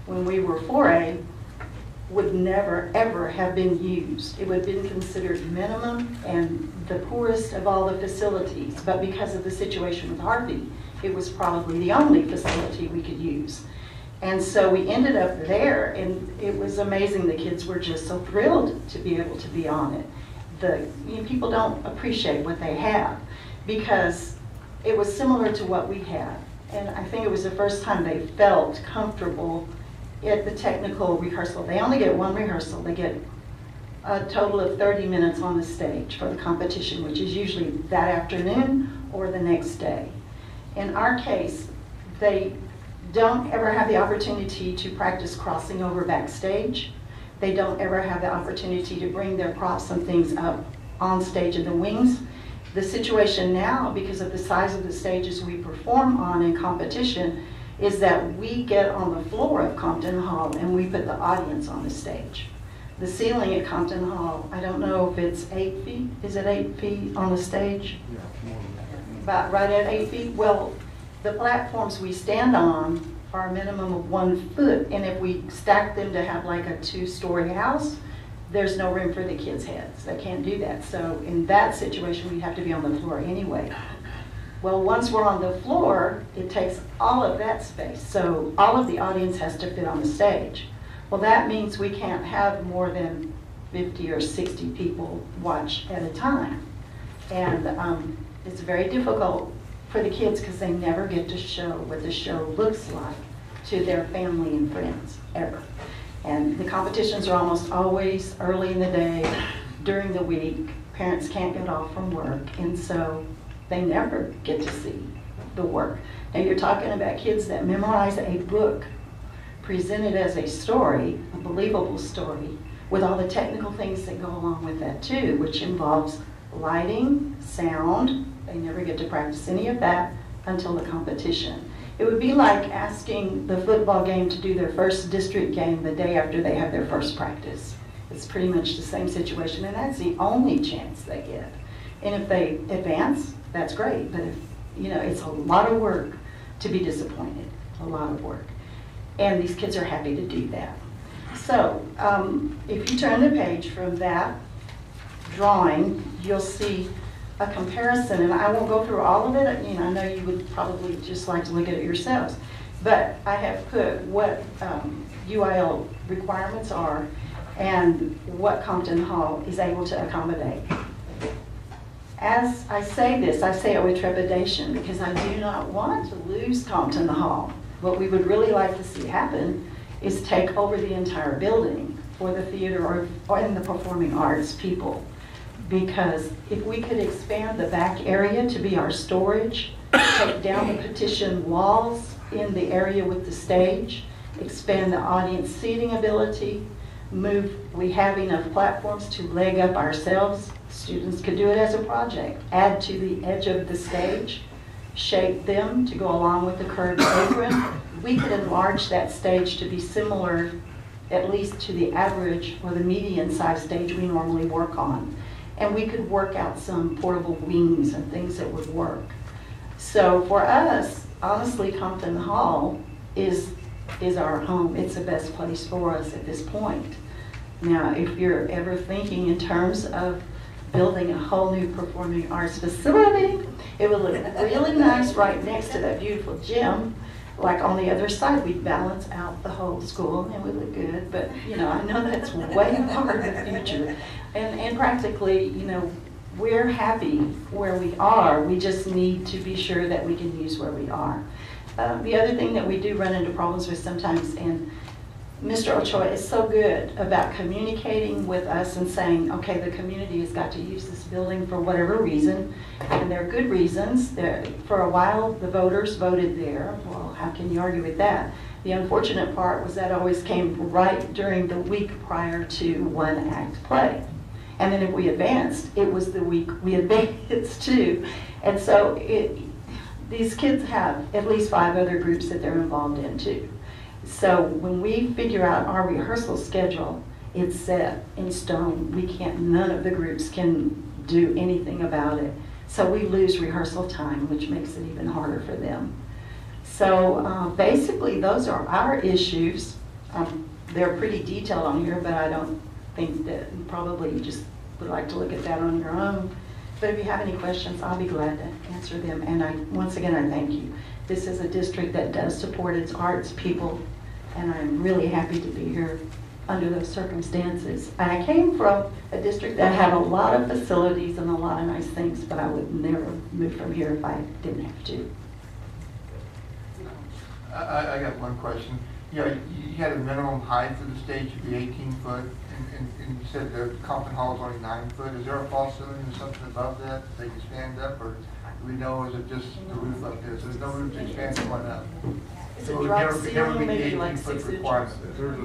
when we were 4A, would never ever have been used. It would have been considered minimum and the poorest of all the facilities. But because of the situation with Harvey, it was probably the only facility we could use. And so we ended up there, and it was amazing. The kids were just so thrilled to be able to be on it. People don't appreciate what they have because it was similar to what we had. And I think it was the first time they felt comfortable at the technical rehearsal. They only get one rehearsal. They get a total of 30 minutes on the stage for the competition, which is usually that afternoon or the next day. In our case, they don't ever have the opportunity to practice crossing over backstage. They don't ever have the opportunity to bring their props and things up on stage in the wings. The situation now, because of the size of the stages we perform on in competition, is that we get on the floor of Compton Hall and we put the audience on the stage. The ceiling at Compton Hall, I don't know if it's 8 feet. Is it 8 feet on the stage? Yeah, about right at 8 feet. Well, the platforms we stand on are a minimum of 1 foot, and if we stack them to have like a 2-story house, there's no room for the kids' heads. They can't do that. So in that situation, we have to be on the floor anyway. Well, once we're on the floor, it takes all of that space. So all of the audience has to fit on the stage. Well, that means we can't have more than 50 or 60 people watch at a time. And it's very difficult for the kids because they never get to show what the show looks like to their family and friends, ever. And the competitions are almost always early in the day, during the week. Parents can't get off from work, and so they never get to see the work. Now you're talking about kids that memorize a book presented as a story, a believable story, with all the technical things that go along with that too, which involves lighting, sound. They never get to practice any of that until the competition. It would be like asking the football game to do their first district game the day after they have their first practice. It's pretty much the same situation, and that's the only chance they get. And if they advance, that's great, but if, it's a lot of work to be disappointed, a lot of work. And these kids are happy to do that. So if you turn the page from that drawing, you'll see a comparison, and I won't go through all of it. I know you would probably just like to look at it yourselves, but I have put what UIL requirements are and what Compton Hall is able to accommodate. As I say this, I say it with trepidation because I do not want to lose Compton Hall. What we would really like to see happen is take over the entire building for the theater or in the performing arts people. Because if we could expand the back area to be our storage, take down the petition walls in the area with the stage, expand the audience seating ability, we have enough platforms to leg up ourselves. Students could do it as a project. Add to the edge of the stage, shape them to go along with the curved apron. We could enlarge that stage to be similar, at least to the average or the median-sized stage we normally work on. And we could work out some portable wings and things that would work. So for us, honestly, Compton Hall is our home. It's the best place for us at this point. Now, if you're ever thinking in terms of building a whole new performing arts facility, it would look really nice right next to that beautiful gym. like on the other side, we balance out the whole school and we look good, but you know, I know that's way part of the future. And practically, you know, we're happy where we are. We just need to be sure that we can use where we are. The other thing that we do run into problems with sometimes, and Mr. Ochoa is so good about communicating with us and saying, okay, the community has got to use this building for whatever reason, and there are good reasons. For a while, the voters voted there. Well, how can you argue with that? The unfortunate part was that always came right during the week prior to one act play. And then if we advanced, it was the week we advanced too. And so these kids have at least 5 other groups that they're involved in too. So when we figure out our rehearsal schedule, it's set in stone. None of the groups can do anything about it. So we lose rehearsal time, which makes it even harder for them. So basically those are our issues. They're pretty detailed on here, but I don't think that probably you just would like to look at that on your own. But if you have any questions, I'll be glad to answer them. And once again, I thank you. This is a district that does support its arts people, and I'm really happy to be here under those circumstances. And I came from a district that had a lot of facilities and a lot of nice things, but I would never move from here if I didn't have to. I got one question. You know, you had a minimum height for the stage to be 18 foot, and you said the conference hall is only 9 foot. Is there a false ceiling or something above that they can stand up, or do we know, is it just the roof up there? So there's no room to expand going up? Is it drop ceiling, maybe like 6 inches? There's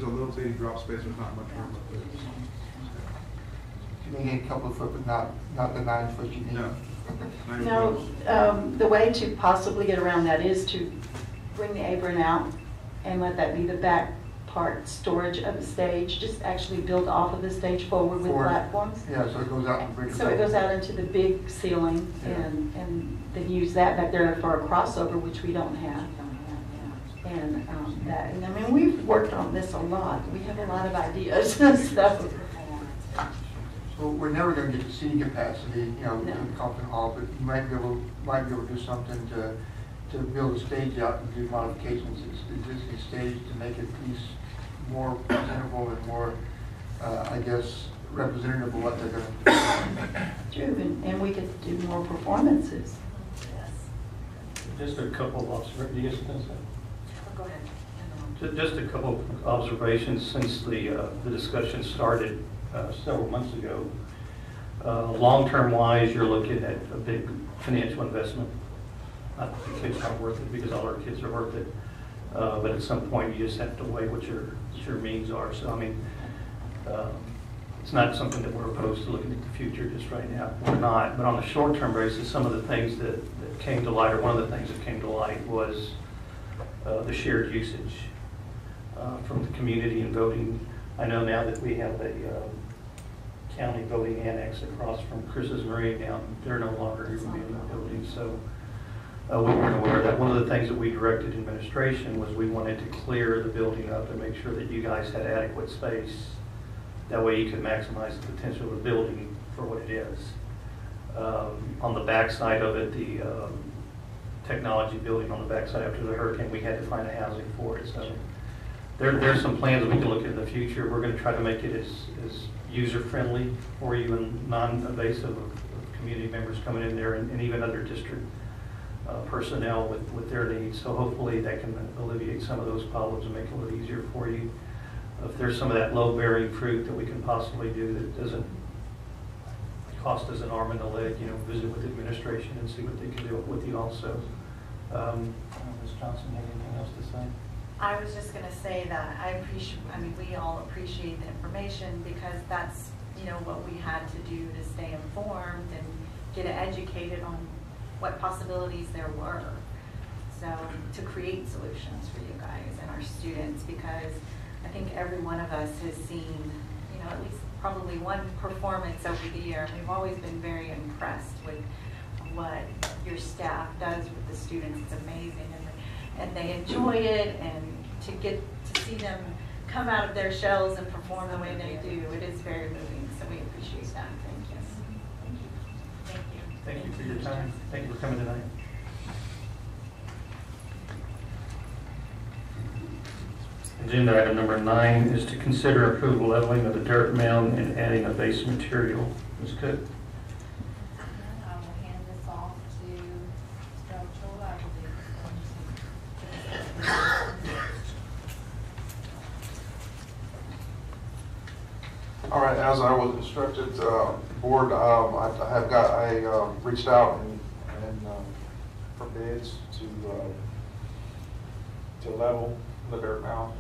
a little bitty drop space, there's not much room up there. You may get a couple of foot, but not the 9 foot you need. No. No, the way to possibly get around that is to bring the apron out and let that be the back part storage of the stage. Just actually build off of the stage forward with platforms. Yeah, so it goes out and brings. So it goes out into the big ceiling, and then use that back there for a crossover, which we don't have. And and I mean, we've worked on this a lot. We have a lot of ideas. So. Well, we're never going to get the seating capacity, you know, in the conference hall, but you might be able to do something to build a stage out and do modifications to the existing stage to make it at least more presentable and more, I guess, representative of what they're going to do. True, and we could do more performances. Just a couple of observations. You guys can say? Go ahead. Just a couple of observations since the discussion started several months ago. Long-term wise, you're looking at a big financial investment. Not that the kids aren't worth it, because all our kids are worth it. But at some point, you just have to weigh what your means are. So I mean, it's not something that we're opposed to looking at the future just right now. We're not. But on a short-term basis, some of the things that came to light, or one of the things that came to light, was the shared usage from the community and voting. I know now that we have a county voting annex across from Chris's Marine now, they're no longer going to be in the building. So we weren't aware of that. One of the things that we directed administration was we wanted to clear the building up and make sure that you guys had adequate space. That way you could maximize the potential of the building for what it is. On the back side of it, the technology building on the back side after the hurricane, we had to find a housing for it. So there's some plans that we can look at in the future. We're going to try to make it as user-friendly for you and non-invasive of community members coming in there, and even other district personnel with their needs. So hopefully that can alleviate some of those problems and make it a little easier for you. If there's some of that low-bearing fruit that we can possibly do that doesn't cost us an arm and a leg, you know, visit with administration and see what they can do with you also. Ms. Johnson, have anything else to say? I was just going to say that we all appreciate the information, because that's, you know, what we had to do to stay informed and get educated on what possibilities there were. So to create solutions for you guys and our students, because I think every one of us has seen, you know, at least probably one performance over the year. We've always been very impressed with what your staff does with the students. It's amazing. And they enjoy it, and to get to see them come out of their shells and perform the way they do, it is very moving. So we appreciate that. Thank you. Thank you for your time. Thank you for coming tonight. Agenda item number 9 is to consider approval leveling of the dirt mound and adding a base material. Ms. Cook? I will hand this off to Mr. Ochoa, I believe. is going All right, as I was instructed, board, I reached out and for bids to level the dirt mound.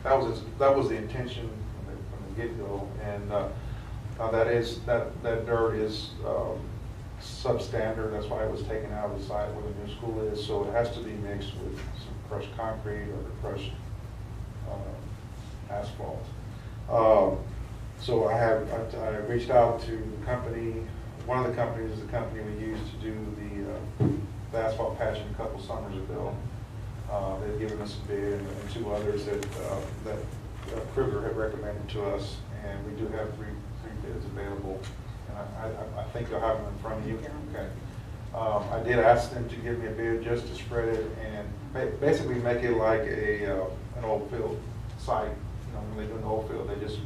That was the intention from the get-go, and that dirt is substandard. That's why it was taken out of the site where the new school is. So it has to be mixed with some crushed concrete or crushed asphalt. So I reached out to the company. One of the companies is the company we used to do the asphalt patching a couple summers ago. They've given us a bid, and two others that Kruger had recommended to us, and we do have three bids available. And I think you'll have them in front of you. Okay. I did ask them to give me a bid just to spread it and basically make it like an oil field site. When they do an oil field, they just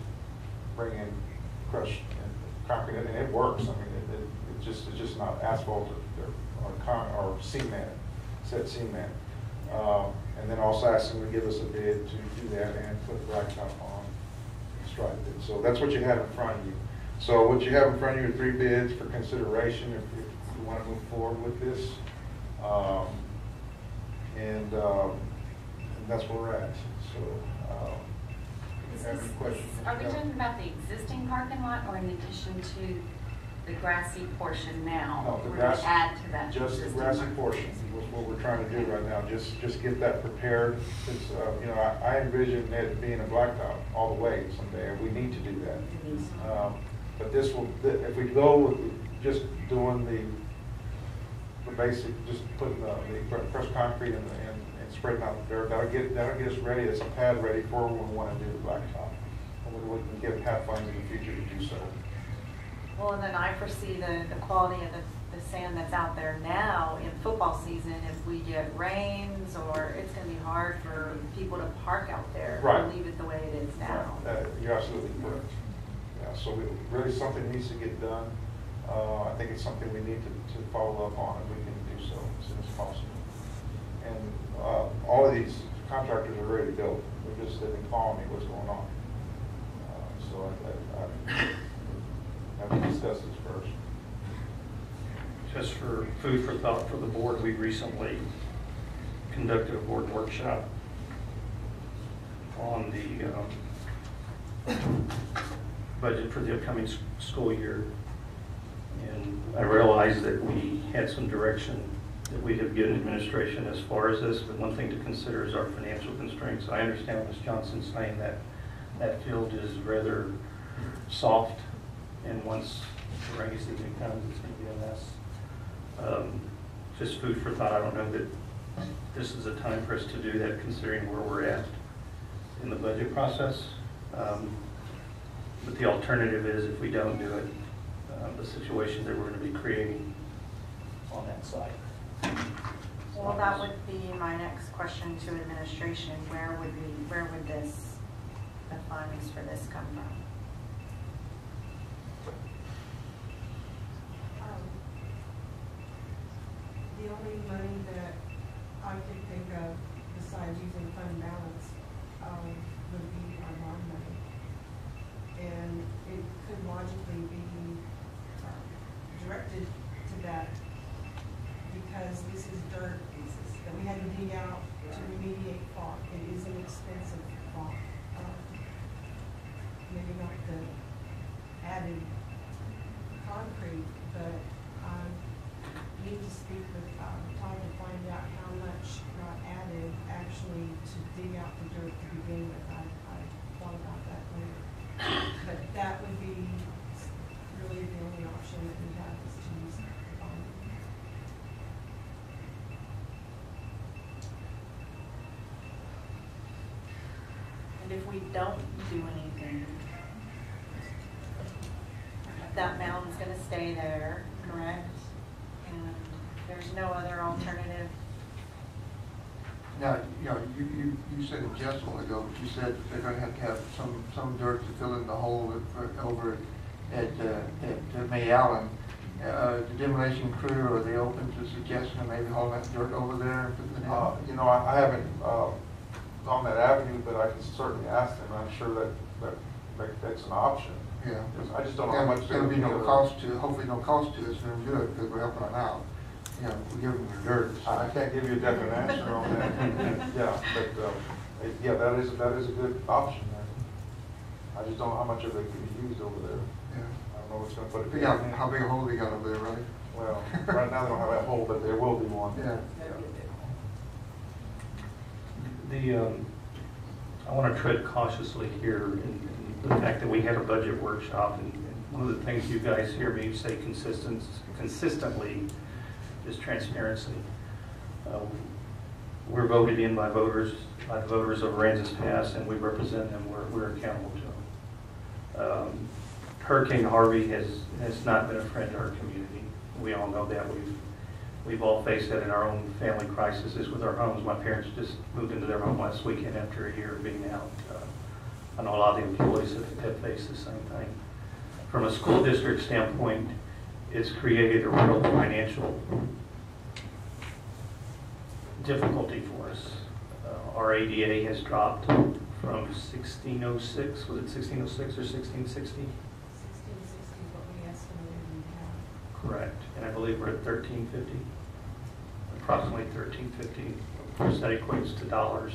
bring in crushed concrete, and it works. I mean, it's just not asphalt or cement, set cement. And then also asked them to give us a bid to do that and put blacktop on, stripe it. So that's what you have in front of you. So what you have in front of you are 3 bids for consideration if you want to move forward with this. And that's where we're at. So. Have any questions? Are we talking about the existing parking lot or in addition to the grassy portion now? No, the We're grass, going to add to that. just the grassy portion is what we're trying to do right now. Just get that prepared. It's, I envision it being a blacktop all the way someday, and we need to do that. But this will, if we go with just doing the basic, just putting the crushed concrete and spreading out the dirt, that'll get us ready as a pad ready for when we want to do the blacktop. And we can have funds in the future to do so. Well, and then I foresee the quality of the sand that's out there now in football season. If we get rains, or it's going to be hard for people to park out there. Right. Or leave it the way it is now. Right. You're absolutely correct. Yeah, so really something needs to get done. I think it's something we need to follow up on, and we can do so as soon as possible. And all of these contractors are ready to go. They've been calling me what's going on. So I have to discuss this first. Just for food for thought for the board, we recently conducted a board workshop on the budget for the upcoming school year. And I realized that we had some direction that we have given administration as far as this, but one thing to consider is our financial constraints. I understand what Ms. Johnson's saying, that that field is rather soft, and once the rainy season comes, it's going to be a mess. Just food for thought. I don't know that this is a time for us to do that, considering where we're at in the budget process. But the alternative is, if we don't do it, the situation that we're going to be creating on that side. Well, that would be my next question to administration. Where would the funds for this come from? The only money that I could think of besides using fund balance would be our bond money. And it could logically be directed to that because this is dirt that we had to dig out to remediate fog. It is an expensive fog. Maybe not the added concrete, but I need to speak with Todd to find out how much got added actually to dig out the dirt to begin with. I thought about that later. But that would be really the only option that we have is to use the bond. And if we don't do anything, that mound's going to stay there, correct? And there's no other alternative Now, you said it just a while ago, but you said they're gonna have to have some dirt to fill in the hole over at May Allen. The demolition crew, are they open to suggesting of maybe hauling that dirt over there and putting it in? I haven't on that avenue, but I can certainly ask them. I'm sure that's an option. Yeah. I just don't know how much. There'll be no cost to, hopefully no cost to us, and we'll do it because we're helping them out. We give them their dirt. I can't give you a definite answer on that. Yeah, but yeah, that is a good option there. I just don't know how much of it can be used over there. Yeah. I don't know what's going to put it. How big a hole they got over there, right? Well, right now they don't have that hole, but there will be one. Yeah. I want to tread cautiously here in the fact that we had a budget workshop, and one of the things you guys hear me say consistently is transparency. We're voted in by the voters of Aransas Pass, and we represent them. We're accountable to them. Hurricane Harvey has not been a friend to our community. We all know that. We've all faced that in our own family crises with our homes. My parents just moved into their home last weekend after a year of being out. I know a lot of the employees have faced the same thing. From a school district standpoint, it's created a real financial difficulty for us. Our ADA has dropped from 1606, was it 1606 or 1660? 1660 is what we estimated we have. Correct, and I believe we're at 1350, approximately 1350. Of course, that equates to dollars.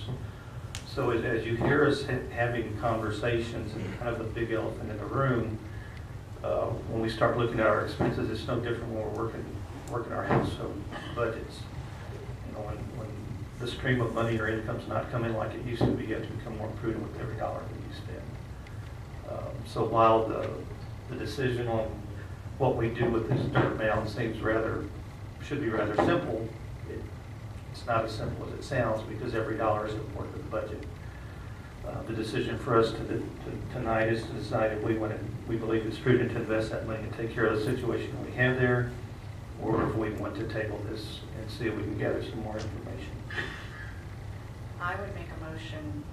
So as you hear us having conversations, and kind of the big elephant in the room, when we start looking at our expenses, it's no different when we're working our household budgets. When the stream of money or income's not coming like it used to be, you have to become more prudent with every dollar that you spend. So while the decision on what we do with this dirt mound should be rather simple, it's not as simple as it sounds, because every dollar is important to the budget. The decision for us tonight is to decide if we believe it's prudent to invest that money and take care of the situation we have there, or if we want to table this and see if we can gather some more information. I would make a motion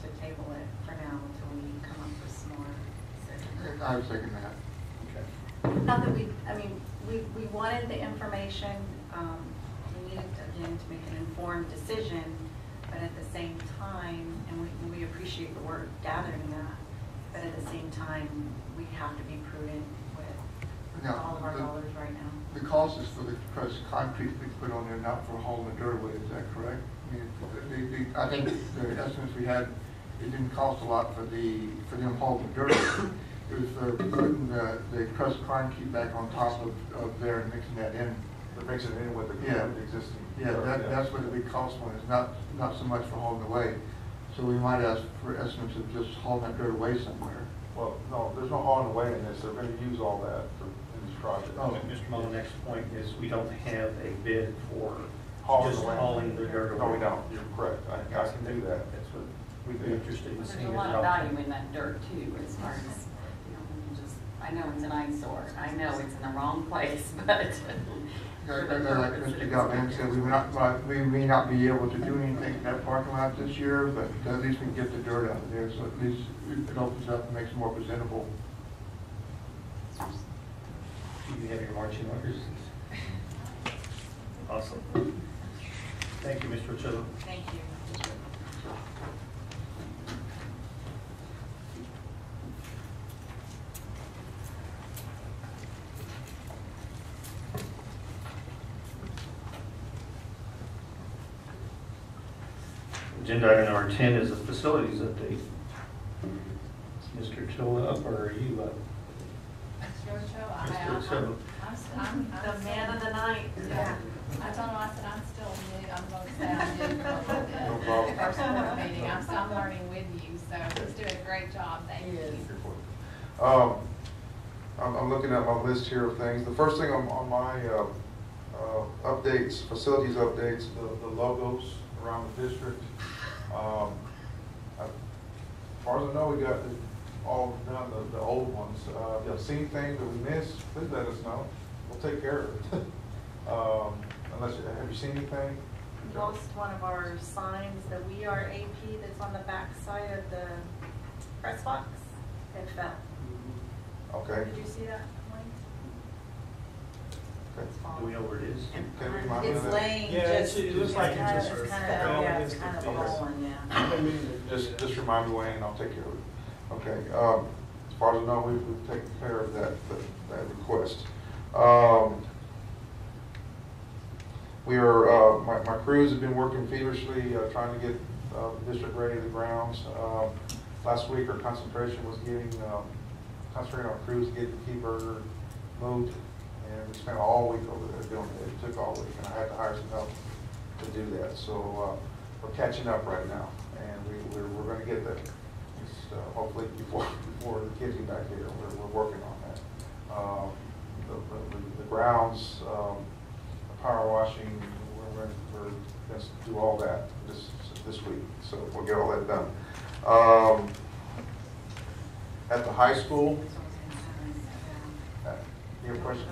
to table it for now until we come up with some more. I was thinking that. Okay. Not that we wanted the information. We needed, again, to make an informed decision, but at the same time, and we appreciate the work gathering that, but at the same time, we have to be prudent with all of our dollars right now. The cost is for the crushed concrete we put on there, not for hauling the dirt away, is that correct? I think the estimates we had, it didn't cost a lot for them hauling the dirt. It was for putting the crushed concrete back on top of there and mixing that in. But mixing it in with the existing. Yeah, that's what the big cost one is, not so much for hauling away. So we might ask for estimates of just hauling that dirt away somewhere. Well, no, there's no hauling away in this. They're going to use all that in this project. Mr. Mull, the next point is we don't have a bid for just away. hauling the dirt away. No, we don't. You're correct. I can do that. That's what we'd be interested in There's seeing. a lot of value in that dirt too, as far as, I know it's an eyesore. I know it's in the wrong place, but. Like Mr. Galvin said, we may not be able to do anything in that parking lot this year, but at least we can get the dirt out of there, so at least it opens up and makes it more presentable. You have your marching orders. Awesome. Thank you, Mr. Ochoa. Thank you. Agenda item number 10 is the facilities update. Is Mr. Ochoa up, or are you up? Mr. Ochoa, Mr. Ochoa. I'm the man of the night. Yeah. I told him, I said, I'm still new. I'm going to say I'm new for a little bit. No problem. First board meeting. I'm learning with you, so he's doing a great job. Thank you. I'm looking at my list here of things. The first thing on my updates, facilities updates, the logos around the district. As far as I know, we got all done, the old ones. If you have seen things that we missed, please let us know. We'll take care of it. Have you seen anything? lost one of our signs, the We Are AP that's on the back side of the press box. It fell. Okay. Did you see that, Wayne? Do we know where it is? Can you remind me of It's that? laying Yeah, just. it looks like it kind of- just it's kind fell of, yeah, against it's the kind of fence. fallen, yeah. Just remind me, Wayne, and I'll take care of it. Okay, as far as I know, we've taken care of that request. We are, my crews have been working feverishly, trying to get the district ready to the grounds. Last week, our concentration was concentrating on crews to get the key burger moved, and we spent all week over there doing it. It took all week, and I had to hire some help to do that. So we're catching up right now, and we're going to get there. Hopefully before the kids get back here, we're working on that. The grounds, the power washing, we're going to do all that this week, so we'll get all that done. At the high school, you have a question?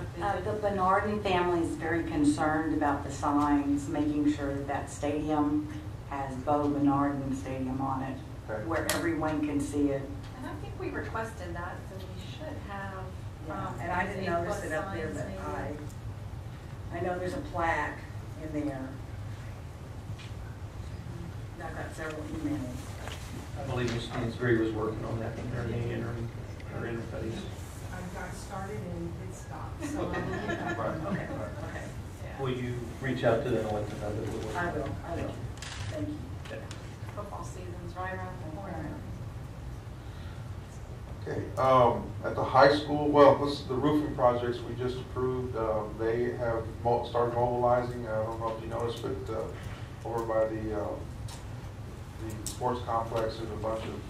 The Bernardin family is very concerned about the signs, making sure that stadium has Bo Bernardin Stadium on it, okay, where everyone can see it. And I think we requested that, so we should have. And I didn't notice it up there, signs but maybe. I know there's a plaque in there. I got several emails. I believe Ms. Stansberry was working on that in her interface. I got started and it stopped, so. Right. Okay. Will you reach out to them and let them know that we're working? I will. Thank you. Okay. Football season's right around the corner. Okay, at the high school, well, the roofing projects we just approved, they have started mobilizing. I don't know if you noticed, but over by the sports complex, there's a bunch of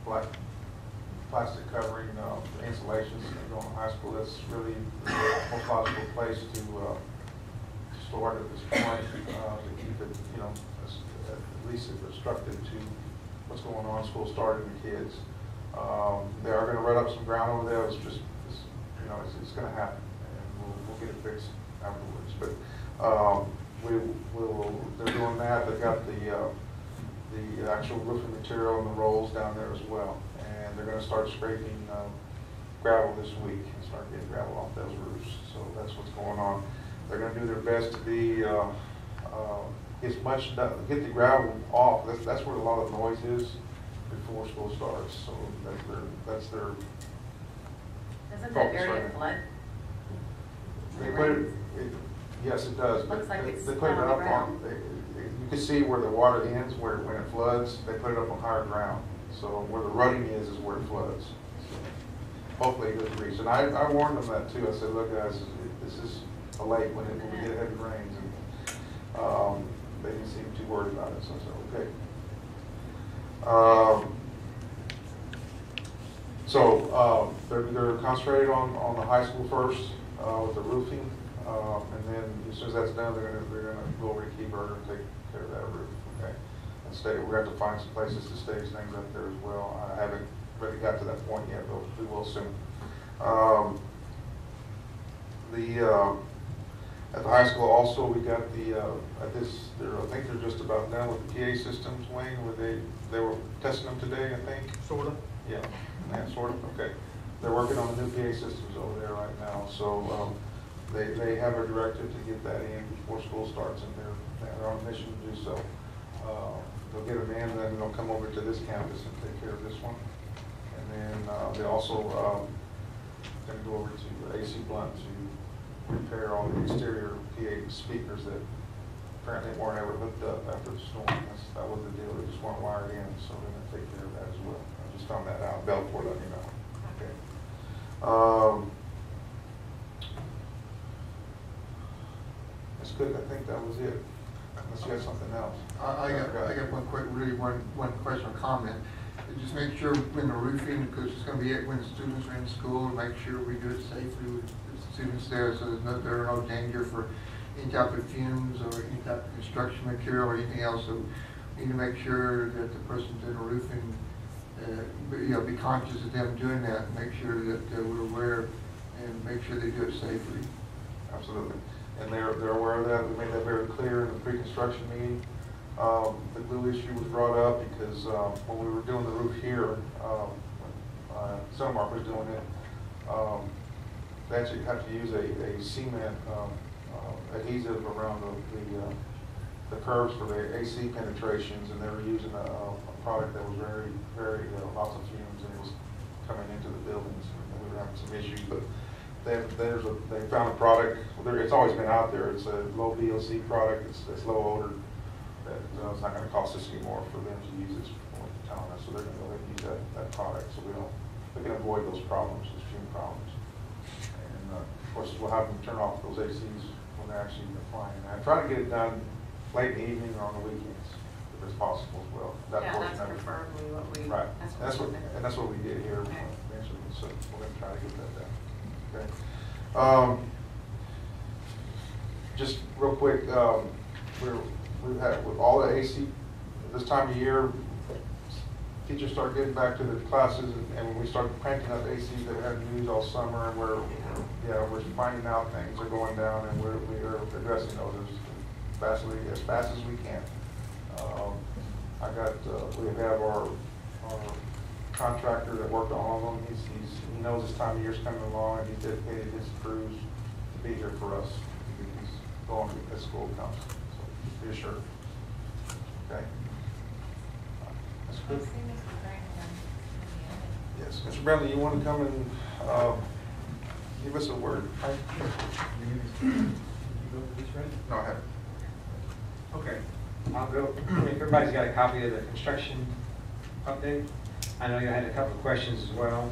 black plastic covering the installations that go in high school. That's really the most logical place to start at this point, to keep it, at least obstructed to what's going on in school, starting the kids. They are going to run up some ground over there. It's it's going to happen, and we'll get it fixed afterwards. But they're doing that. They've got the actual roofing material and the rolls down there as well, and they're going to start scraping gravel this week and start getting gravel off those roofs. So that's what's going on. They're going to do their best to be get the gravel off. That's where a lot of the noise is before school starts. So that's their Doesn't that focus area right now. flood? They put it, yes, it does. Looks but like it's they put it on the up ground. you can see where the water ends, when it floods. They put it up on higher ground. So where the rutting is where it floods. So hopefully it goes reach. And I warned them that too. I said, look guys, this is a lake when we get heavy rains. And they didn't seem too worried about it. So I said, okay. They're concentrated on the high school first with the roofing, and then as soon as that's done, they're gonna go over to Keyburger and take care of that roof. Okay, and we have to find some places to stage things up there as well. I haven't really got to that point yet, but we will soon. At the high school also, we got I think they're just about done with the PA systems, Wayne, where they were testing them today, I think. Sort of. Yeah, sort of, okay. They're working on the new PA systems over there right now, so they have a directive to get that in before school starts, and they're on a mission to do so. They'll get them in, then they'll come over to this campus and take care of this one. And then they also going to go over to AC Blunt to repair all the exterior PA speakers that apparently weren't ever hooked up after the storm. That was the deal, they just weren't wired in, so they're going to take care of that as well. I just found that out. Belfort let me know. Okay. That's good. I think that was it. Unless you have something else. I got one question or comment. Just make sure when the roofing, because it's going to be when students are in school, make sure we do it safely with the students there, so there are no danger for any type of fumes or any type of construction material or anything else. So we need to make sure that the person doing the roofing, be conscious of them doing that, make sure that we're aware and make sure they do it safely. Absolutely. and they're aware of that. We made that very clear in the pre-construction meeting. The glue issue was brought up because when we were doing the roof here, when Cellmark was doing it, they actually have to use a cement adhesive around the curves for the AC penetrations, and they were using a product that was very lots of fumes, and it was coming into the buildings, and we were having some issues. But they found a product. It's always been out there. It's a low VOC product. It's low odor. That it's not going to cost us any more for them to use this point in time. So they're going to go ahead and use that product, so we can avoid those problems, those fume problems. And of course, we'll have them turn off those ACs when they're actually applying that. Try to get it done late in the evening or on the weekends, if it's possible as well. Yeah, that's preferably what we. Right. That's what we did here eventually. So we're going to try to get that done. Okay. Just real quick, we've had with all the AC this time of year. Teachers start getting back to the classes, and when we start cranking up ACs that we haven't used all summer, and we're finding out things are going down, and we are addressing those as fast as we can. We have our contractor that worked on all of them. He knows this time of year is coming along, and he's dedicated his crews to be here for us. He's going as school comes, so be assured. Okay. That's good. Yes, Mr. Bradley, you want to come and give us a word? No, I haven't. Okay, I'll go. Everybody's got a copy of the construction update. I know you had a couple of questions as well.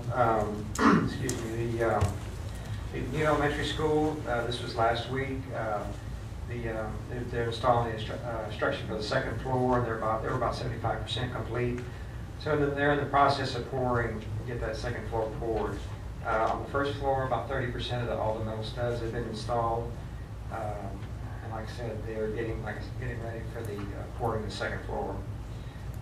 Excuse me. The new elementary school. This was last week. They're installing the structure for the second floor. They were about 75% complete. So they're in the process of pouring, get that second floor poured. On the first floor, about 30% of all the metal studs have been installed. And like I said, they're getting ready for the pouring the second floor.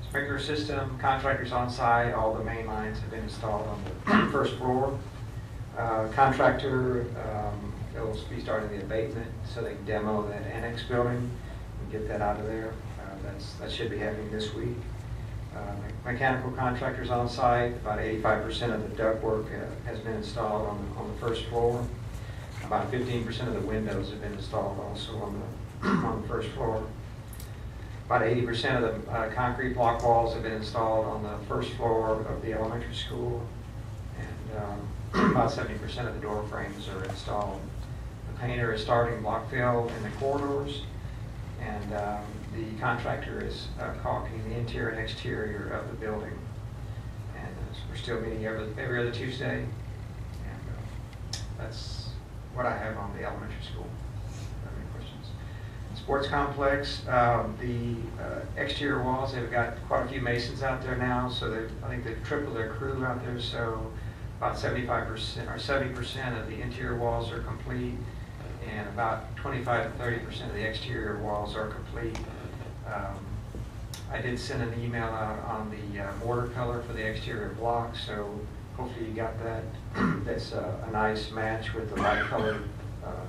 Sprinkler system, contractors on site, all the main lines have been installed on the first floor. Contractor will be starting the abatement so they can demo that annex building and get that out of there. That should be happening this week. Mechanical contractors on site, about 85% of the ductwork has been installed on the first floor. About 15% of the windows have been installed also on the first floor. About 80% of the concrete block walls have been installed on the first floor of the elementary school, and about 70% of the door frames are installed. The painter is starting block fill in the corridors, and the contractor is caulking the interior and exterior of the building. And we're still meeting every other Tuesday, and that's what I have on the elementary school. Any questions? Sports complex, the exterior walls, they've got quite a few masons out there now, so I think they've tripled their crew out there, so about 75% or 70% of the interior walls are complete, and about 25 to 30% of the exterior walls are complete. I did send an email out on the mortar color for the exterior block, so hopefully you got that. That's a nice match with the light colored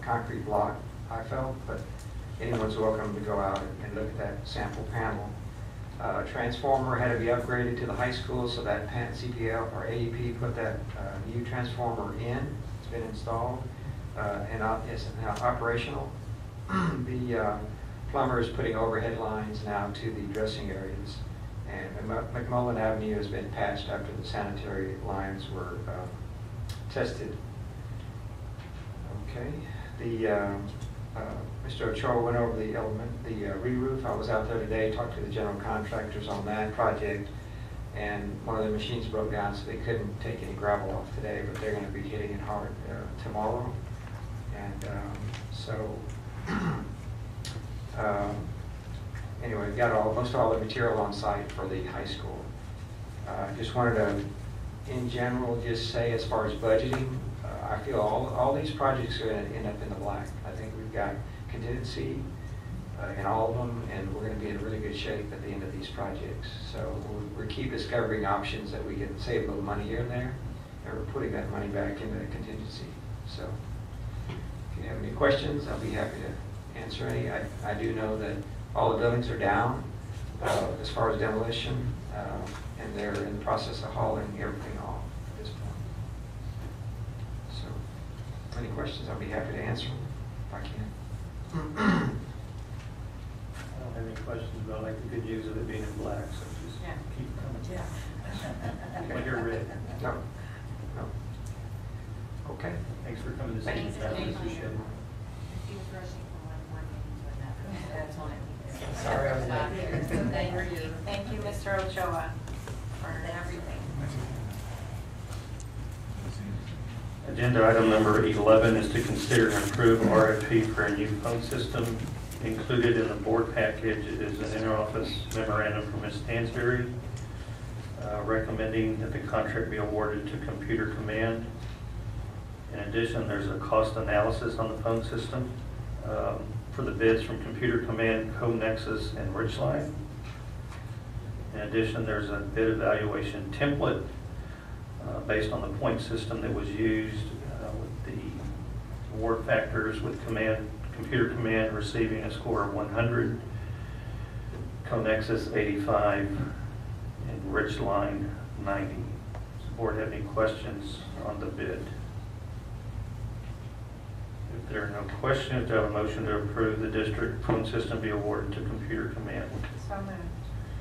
concrete block, I felt, but anyone's welcome to go out and look at that sample panel. Transformer had to be upgraded to the high school, so that CPL or AEP put that new transformer in. It's been installed and is now operational. The plumber is putting overhead lines now to the dressing areas, and McMullen Avenue has been patched after the sanitary lines were tested. Okay, Mr. Ochoa went over the re-roof. I was out there today, talked to the general contractors on that project, and one of the machines broke down, so they couldn't take any gravel off today, but they're going to be hitting it hard tomorrow. And anyway, we've got most all the material on site for the high school. Just wanted to, in general, just say as far as budgeting, I feel all these projects are going to end up in the black. I think we've got contingency in all of them, and we're going to be in really good shape at the end of these projects. So we keep discovering options that we can save a little money here and there, and we're putting that money back into the contingency. So if you you have any questions, I'll be happy to answer any. I do know that all the buildings are down as far as demolition, and they're in the process of hauling everything off at this point. So, any questions, I'll be happy to answer them if I can. I don't have any questions, but I like the good news of it being in black, so just keep coming. Yeah. Like you're red. No. No. Okay. Thanks for coming this evening. I appreciate it. He was rushing from one board meeting to another. That's why. Sorry, I was late. Thank you, Mr. Ochoa, for everything. Agenda item number 11 is to consider and approve RFP for a new phone system. Included in the board package is an interoffice memorandum from Ms. Stansberry recommending that the contract be awarded to Computer Command. In addition, there's a cost analysis on the phone system for the bids from Computer Command, Co-Nexus, and Ridgeline. In addition, there's a bid evaluation template based on the point system that was used with the award factors with Computer Command receiving a score of 100, Co-Nexus 85, and Ridgeline 90. Does the board have any questions on the bid? If there are no questions, do I have a motion to approve the district phone system be awarded to Computer Command? So moved.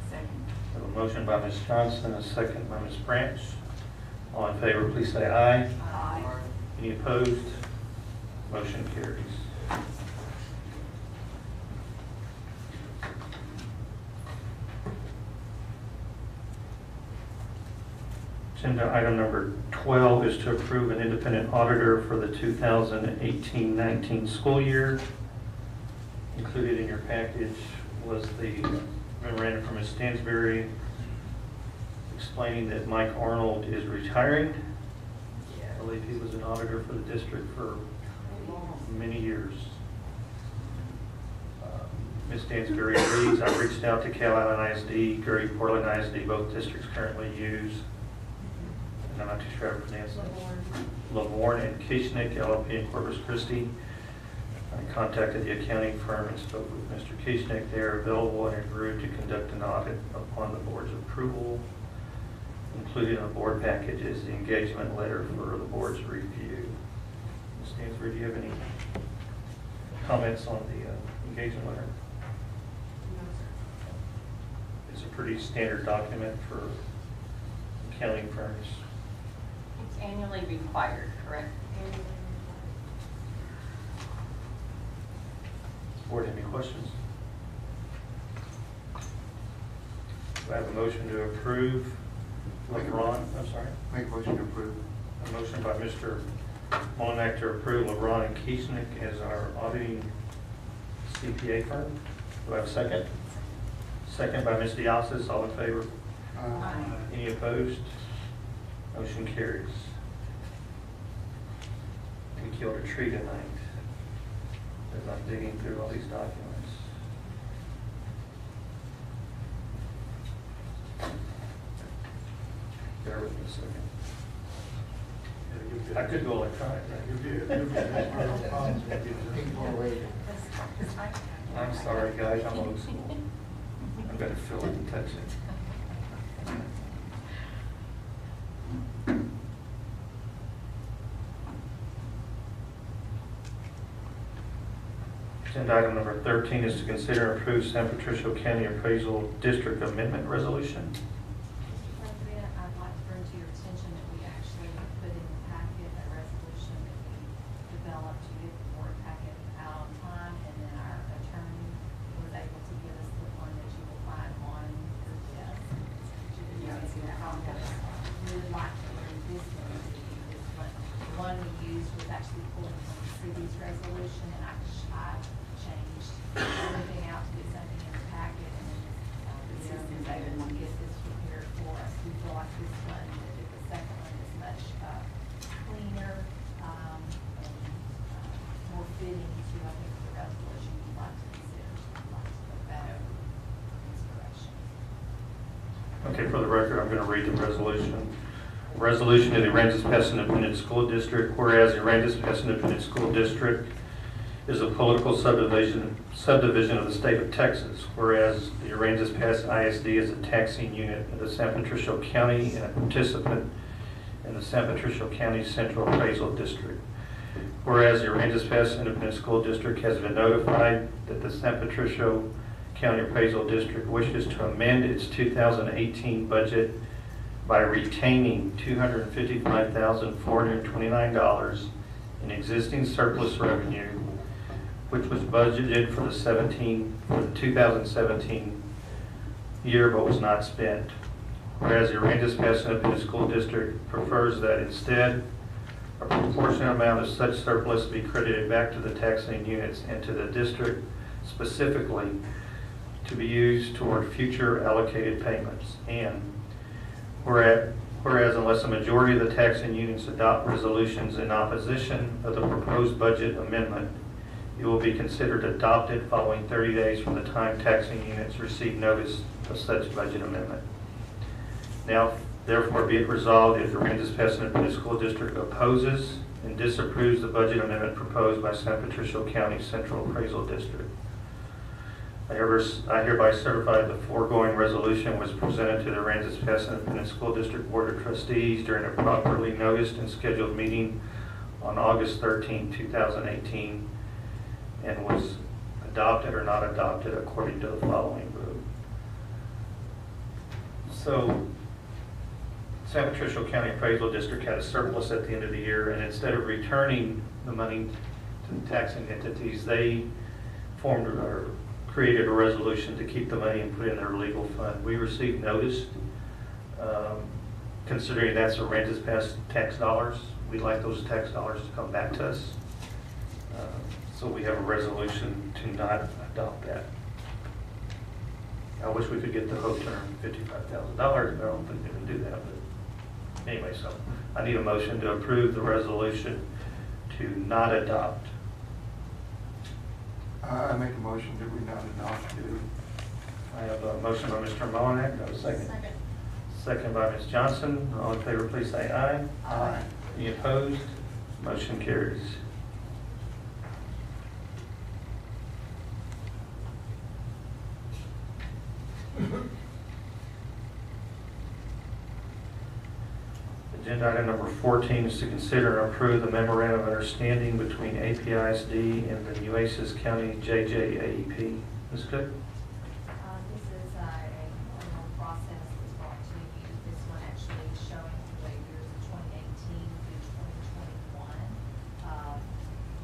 Second. I have a motion by Ms. Johnson, a second by Ms. Branch. All in favor, please say aye. Aye. Any opposed? Motion carries. Agenda item number 12 is to approve an independent auditor for the 2018-19 school year. Included in your package was the memorandum from Ms. Stansberry explaining that Mike Arnold is retiring. I believe he was an auditor for the district for many years. Ms. Stansberry agrees. I reached out to Cal Island ISD, Gary Portland ISD, both districts currently use, and I'm not too sure how to pronounce it, Lavorne and Kishnick LLP in Corpus Christi. I contacted the accounting firm and spoke with Mr. Kishnick. They are available and agreed to conduct an audit upon the board's approval. Included in the board package is the engagement letter for the board's review. Ms. Stansberry, do you have any comments on the engagement letter? It's a pretty standard document for accounting firms. It's annually required, correct? Board, any questions? Do I have a motion to approve LeBron? I'm sorry? Make a motion to approve. A motion by Mr. Molinak to approve LeBron and Kishnick as our auditing CPA firm. Do I have a second? Second by Ms. Diasis. All in favor? Aye. Any opposed? Motion carries. We killed a tree tonight as I'm digging through all these documents. Bear with me a second. I could go electronic. I'm sorry, guys, I'm old school. I've got to feel it and touch it. Agenda item number 13 is to consider and approve San Patricio County Appraisal District Amendment Resolution. Mr. President, I'd like to bring to your attention that we actually put in the packet a resolution that we developed to get the board packet out on time, and then our attorney was able to give us the one that you will find on your desk. We would like to bring this one to you. This one, the one we used was actually pulled from the city's resolution, and I changed everything out to get something in the packet, and then the system is able to get this prepared for us. We feel like this one, the second one is much cleaner and more fitting to, I think, the resolution you'd like to consider. So I'd like to look that over for consideration. Okay, for the record, I'm going to read the resolution. Resolution of the Aransas Pass Independent School District, whereas the Aransas Pass Independent School District is a political subdivision of the state of Texas, whereas the Aransas Pass ISD is a taxing unit of the San Patricio County and a participant in the San Patricio County Central Appraisal District. Whereas the Aransas Pass Independent School District has been notified that the San Patricio County Appraisal District wishes to amend its 2018 budget by retaining $255,429 in existing surplus revenue, which was budgeted for the 2017 year but was not spent. Whereas the Aransas Pass Independent School District prefers that instead a proportionate amount of such surplus be credited back to the taxing units and to the district specifically to be used toward future allocated payments. And whereas unless a majority of the taxing units adopt resolutions in opposition of the proposed budget amendment, it will be considered adopted following 30 days from the time taxing units receive notice of such budget amendment. Now, therefore, be it resolved, if the Aransas Pass Independent School District opposes and disapproves the budget amendment proposed by San Patricio County Central Appraisal District, I hereby certify the foregoing resolution was presented to the Aransas Pass Independent School District Board of Trustees during a properly noticed and scheduled meeting on August 13, 2018, and was adopted or not adopted according to the following vote. So, San Patricio County Appraisal District had a surplus at the end of the year, and instead of returning the money to the taxing entities, they formed or created a resolution to keep the money and put it in their legal fund. We received notice, considering that's Aransas Pass tax dollars. We'd like those tax dollars to come back to us. So we have a resolution to not adopt that. I wish we could get the whole term $55,000, but I don't think they can do that. But anyway, so I need a motion to approve the resolution to not adopt. I make a motion that we not adopt it. I have a motion by Mr. Molinak. Do I have a second? Second by Ms. Johnson. All in favor, please say aye. Aye. Any opposed? Motion carries. Agenda item number 14 is to consider and approve the memorandum of understanding between APISD and the Nueces County JJAEP. Ms. Cook? This is a formal process that's brought to you. This one actually is showing the years of 2018 through 2021.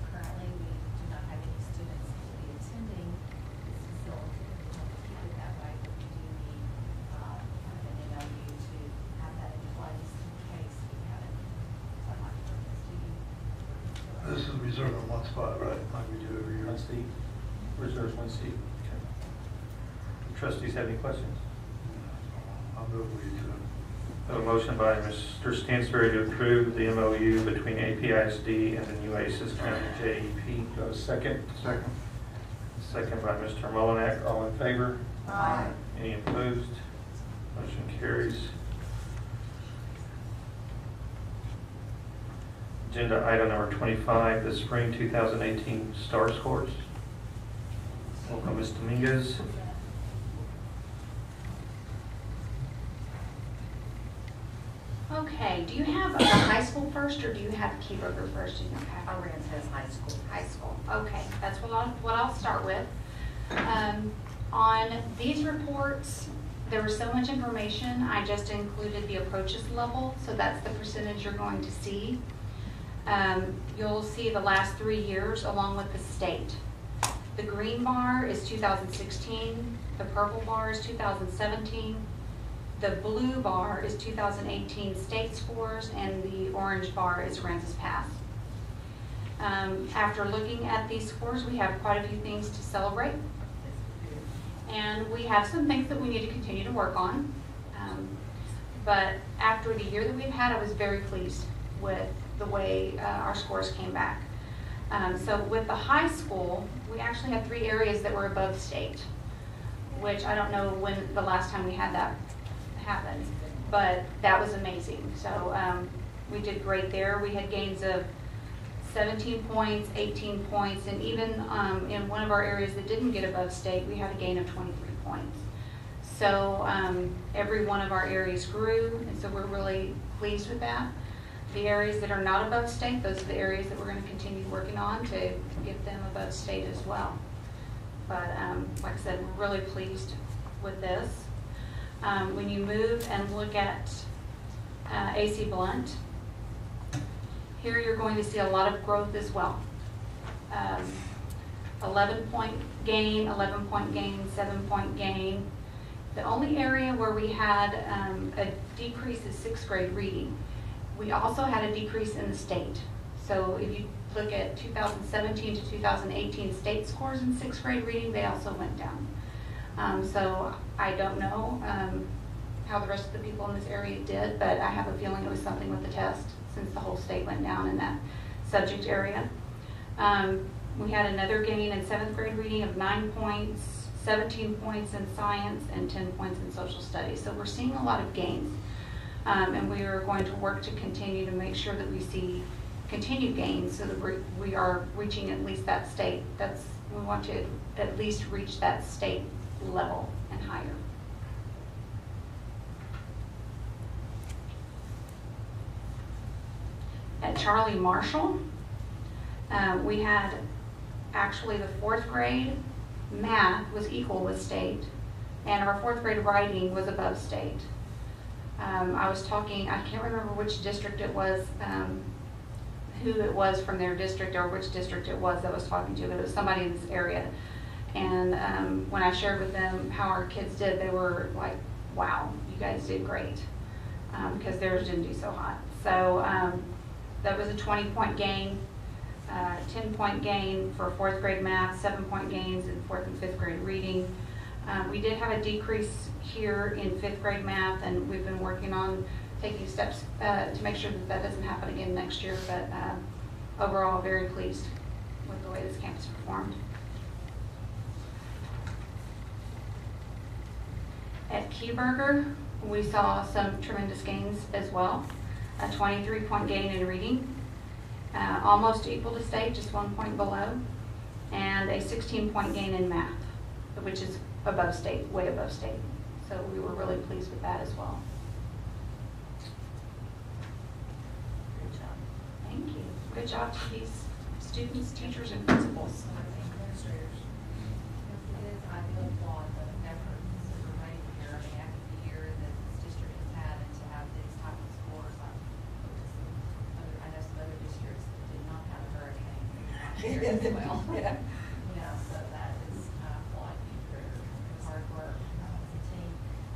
Currently, we do not have any students who will be attending this facility. We want to keep it that way, but we do need kind of an MOU to have that in place in case we haven't. So I'd like to bring this to you. This is reserved on one spot, right, like we do every year? One seat. Reserves one seat. Okay. The trustees have any questions? I'll move we to. I have a motion by Mr. Stansberry to approve the MOU between APISD and the Nueces County JEP. Do I have a second? Second. Second by Mr. Molinak. All in favor? Aye. Any opposed? Motion carries. Agenda item number 25, the spring 2018 STAR scores. Welcome, Ms. Dominguez. Okay, do you have a high school first, or do you have Keyburger first in your packet? Aransas High School. High school, okay, that's what I'll start with. On these reports, there was so much information, I just included the approaches level, so that's the percentage you're going to see. You'll see the last 3 years along with the state. The green bar is 2016, the purple bar is 2017, the blue bar is 2018 state scores, and the orange bar is Aransas Pass. After looking at these scores, we have quite a few things to celebrate. And we have some things that we need to continue to work on. But after the year that we've had, I was very pleased with the way our scores came back. So with the high school, we actually had 3 areas that were above state, which I don't know when the last time we had that happen, but that was amazing. So we did great there. We had gains of 17 points, 18 points, and even in one of our areas that didn't get above state, we had a gain of 23 points. So every one of our areas grew, and so we're really pleased with that. The areas that are not above state, those are the areas that we're going to continue working on to get them above state as well. But like I said, we're really pleased with this. When you move and look at AC Blunt, here you're going to see a lot of growth as well. 11-point gain, 11-point gain, 7-point gain. The only area where we had a decrease is 6th grade reading. We also had a decrease in the state. So if you look at 2017 to 2018 state scores in 6th grade reading, they also went down. So I don't know how the rest of the people in this area did, but I have a feeling it was something with the test since the whole state went down in that subject area. We had another gain in 7th grade reading of 9 points, 17 points in science, and 10 points in social studies. So we're seeing a lot of gains. And we are going to work to continue to make sure that we see continued gains so that we are reaching at least that state. We want to at least reach that state level and higher. At Charlie Marshall, we had actually the 4th grade math was equal with state, and our 4th grade writing was above state. I was talking, I can't remember which district it was, who it was from their district or which district it was that I was talking to, but it was somebody in this area. And when I shared with them how our kids did, they were like, wow, you guys did great, because theirs didn't do so hot. So that was a 20-point gain, 10-point gain for 4th grade math, 7-point gains in 4th and 5th grade reading. We did have a decrease here in 5th grade math, and we've been working on taking steps to make sure that that doesn't happen again next year, but overall very pleased with the way this campus performed. At Keyburger, we saw some tremendous gains as well. A 23-point gain in reading, almost equal to state, just 1 point below, and a 16-point gain in math, which is above state, way above state. So we were really pleased with that as well. Good job. Thank you. Good job to these students, teachers, and principals. Administrators. I will applaud the efforts that were made here. I mean, after the year that this district has had, and to have these type of scores, I know some other districts that did not have a hurricane here as well. Yeah. You know, so that is, I applaud you for your hard work as a team.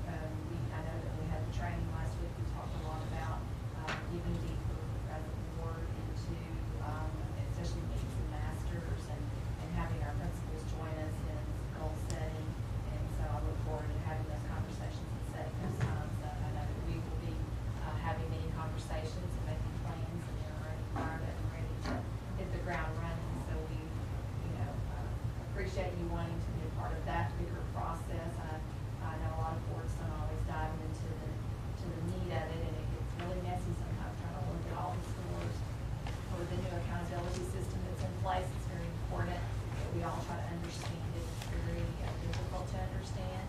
I know that we had the training last week. We talked a lot about giving deeper as a board into, especially meetings and masters, and having our principals join us in goal setting. And so I look forward to having those conversations and setting those times. I know that we will be having many conversations and making plans, and they're already fired up and ready to hit the ground running. So we, appreciate you wanting to be a part of that bigger process. I know a lot of boards don't always dive into the meat of it, and it gets really messy sometimes trying to look at all the scores. For the new accountability system that's in place, it's very important that we all try to understand it. It's very difficult to understand.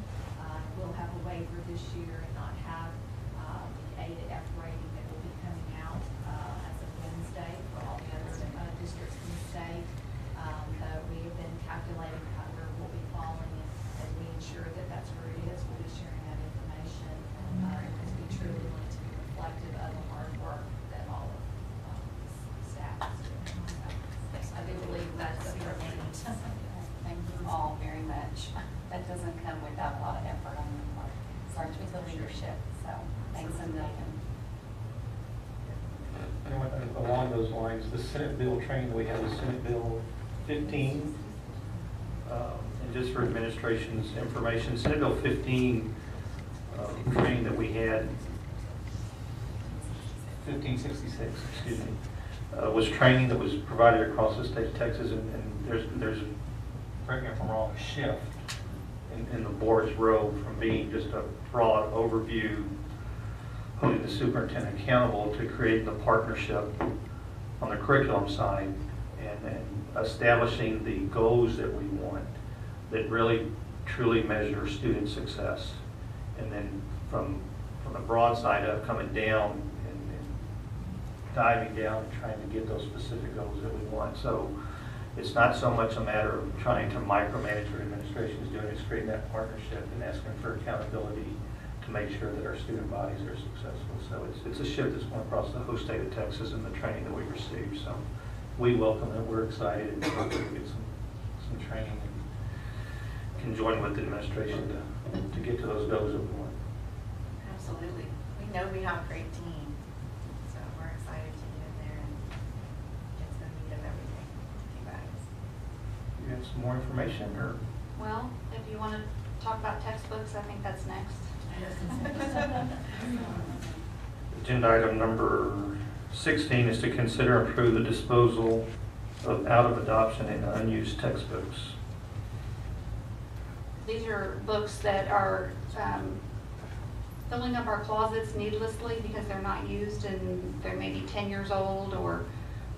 We'll have a waiver this year and not have the A to F rating that will be coming out as of Wednesday for all the other districts in the state. We have been calculating where we'll be falling, and as we ensure that that's where it is, we'll be sharing that information because we truly want it to be reflective of the hard work that all of the staff is doing. So, yes, I do believe that's important. Thank you all very much. That doesn't come without a lot of effort on your part. Starts with the leadership. So thanks a million. Along those lines, the Senate bill training that we have is Senate Bill 15. And just for administration's information, Senate Bill 15 training that we had, 1566, excuse me, was training that was provided across the state of Texas, and there's correct me if I'm wrong, a shift in the board's role from being just a broad overview, holding the superintendent accountable, to creating the partnership on the curriculum side and establishing the goals that we want that really truly measure student success. And then from the broad side up, coming down and diving down and trying to get those specific goals that we want. So it's not so much a matter of trying to micromanage what administration is doing, it's creating that partnership and asking for accountability to make sure that our student bodies are successful. So it's a shift that's going across the whole state of Texas and the training that we receive. So we welcome it, we're excited, and hopefully we get some training and can join with the administration to get to those goals that we want. Absolutely. We know we have a great team, so we're excited to get in there and get to the meat of everything with you guys. You have some more information, or? Well, if you want to talk about textbooks, I think that's next. Agenda item number 16 is to consider and approve the disposal of out of adoption and unused textbooks. These are books that are filling up our closets needlessly because they're not used and they're maybe 10 years old, or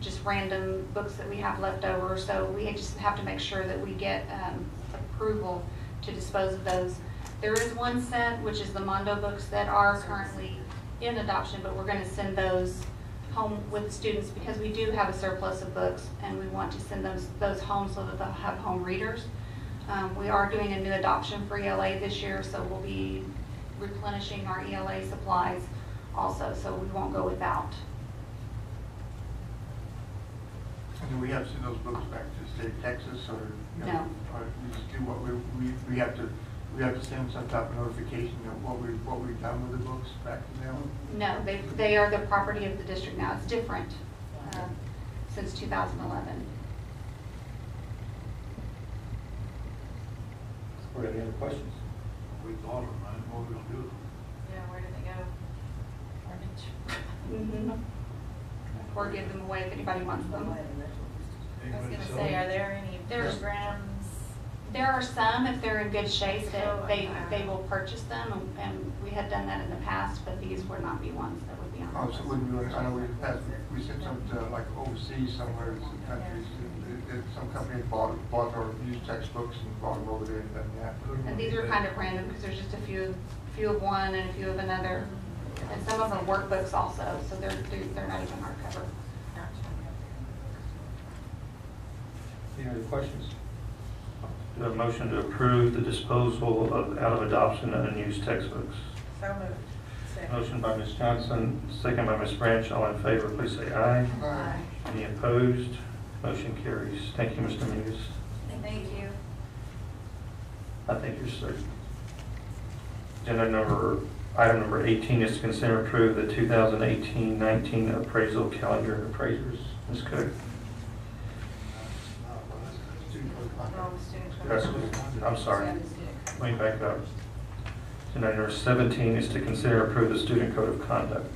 just random books that we have left over. So we just have to make sure that we get approval to dispose of those. There is one set, which is the Mondo books that are currently in adoption, but we're going to send those home with the students because we do have a surplus of books and we want to send those home so that they'll have home readers. We are doing a new adoption for ELA this year, so we'll be replenishing our ELA supplies also, so we won't go without. And do we have to send those books back to the state of Texas, or No. Or we just do what we have to send some type of notification of what we've done with the books back to them? No, they are the property of the district now. It's different since 2011. Are there any other questions? We bought them, man, what are we gonna do with them? Yeah, where did they go? Or give them away if anybody wants them. I was gonna say, are there any programs? There are some, if they're in good shape, that they will purchase them, and we had done that in the past, but these would not be ones that would be on. Oh, so wouldn't we, I know we sent some to like overseas somewhere, some countries, some company bought our used textbooks and bought them over there and done that. And these are kind of random because there's just a few of one and a few of another. And some of them are workbooks also, so they're not even hardcover. Any other questions? Do I have a motion to approve the disposal of out of adoption and unused textbooks? So moved. Second. Motion by Ms. Johnson, second by Ms. Branch. All in favor, please say aye. Aye. Any opposed? Motion carries. Thank you, Mr. Mingus. Thank you. I think you're certain. Item number 18 is to consider and approve the 2018-19 appraisal calendar and appraisers. Ms. Cook. I'm sorry. Let me back up. Agenda number 17 is to consider and approve the student code of conduct.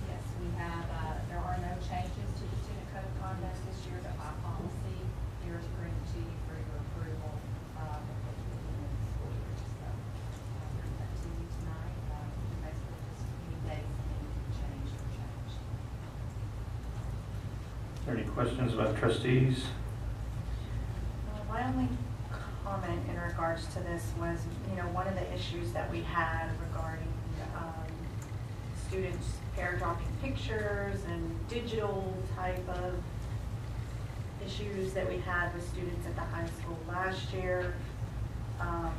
Yes, we have, there are no changes to the student code of conduct this year, but by policy, here is bring to you for your approval, before the beginning of the school year. So, I'll bring that to you tonight, basically just any dates that need to be changed or changed. Are there any questions about trustees? My only comment in regards to this was, one of the issues that we had regarding students airdropping pictures and digital type of issues that we had with students at the high school last year. I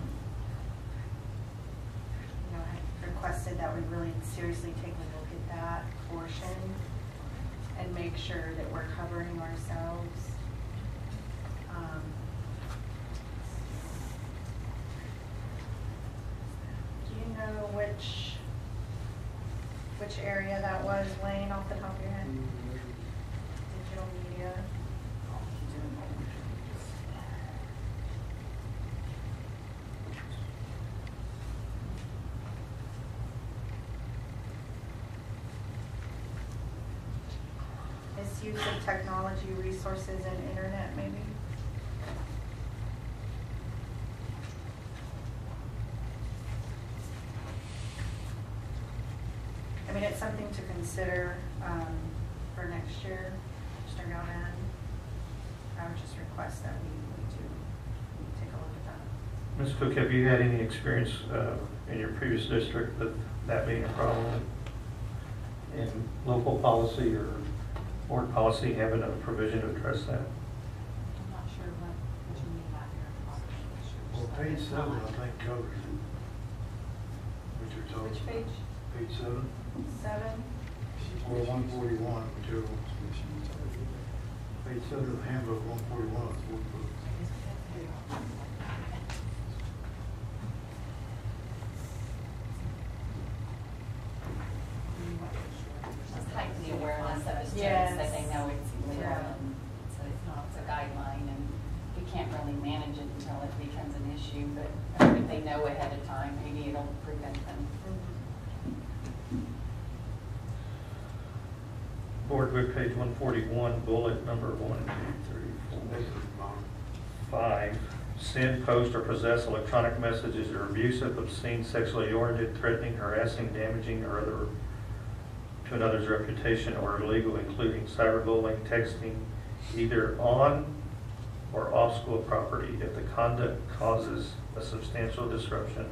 requested that we really seriously take a look at that portion and make sure that we're covering ourselves. Do you know which area that was, Wayne, off the top of your head? Digital media. Misuse of technology, resources, and internet, maybe? I mean, it's something to consider. for next year, Mr. Galvin. I would just request that we do take a look at that. Ms. Cook, have you had any experience in your previous district with that being a problem in local policy or board policy having a provision to address that? I'm not sure what you mean by your Well, page 7, I think, covers it. What you're talking Which about. page? Page 7, 7? or 141, whichever. Page 7 of the handbook, 141 is board book. Just heighten the awareness of the Yes. students, that they know it's illegal Yeah. and it's a guideline, and we can't really manage it until it becomes an issue, but if they know ahead of time, maybe it'll prevent them. Board Book, page 141, bullet number 1, 2, 3, 4, 5. Send, post, or possess electronic messages that are abusive, obscene, sexually oriented, threatening, harassing, damaging, or other to another's reputation or illegal, including cyberbullying, texting, either on or off school property if the conduct causes a substantial disruption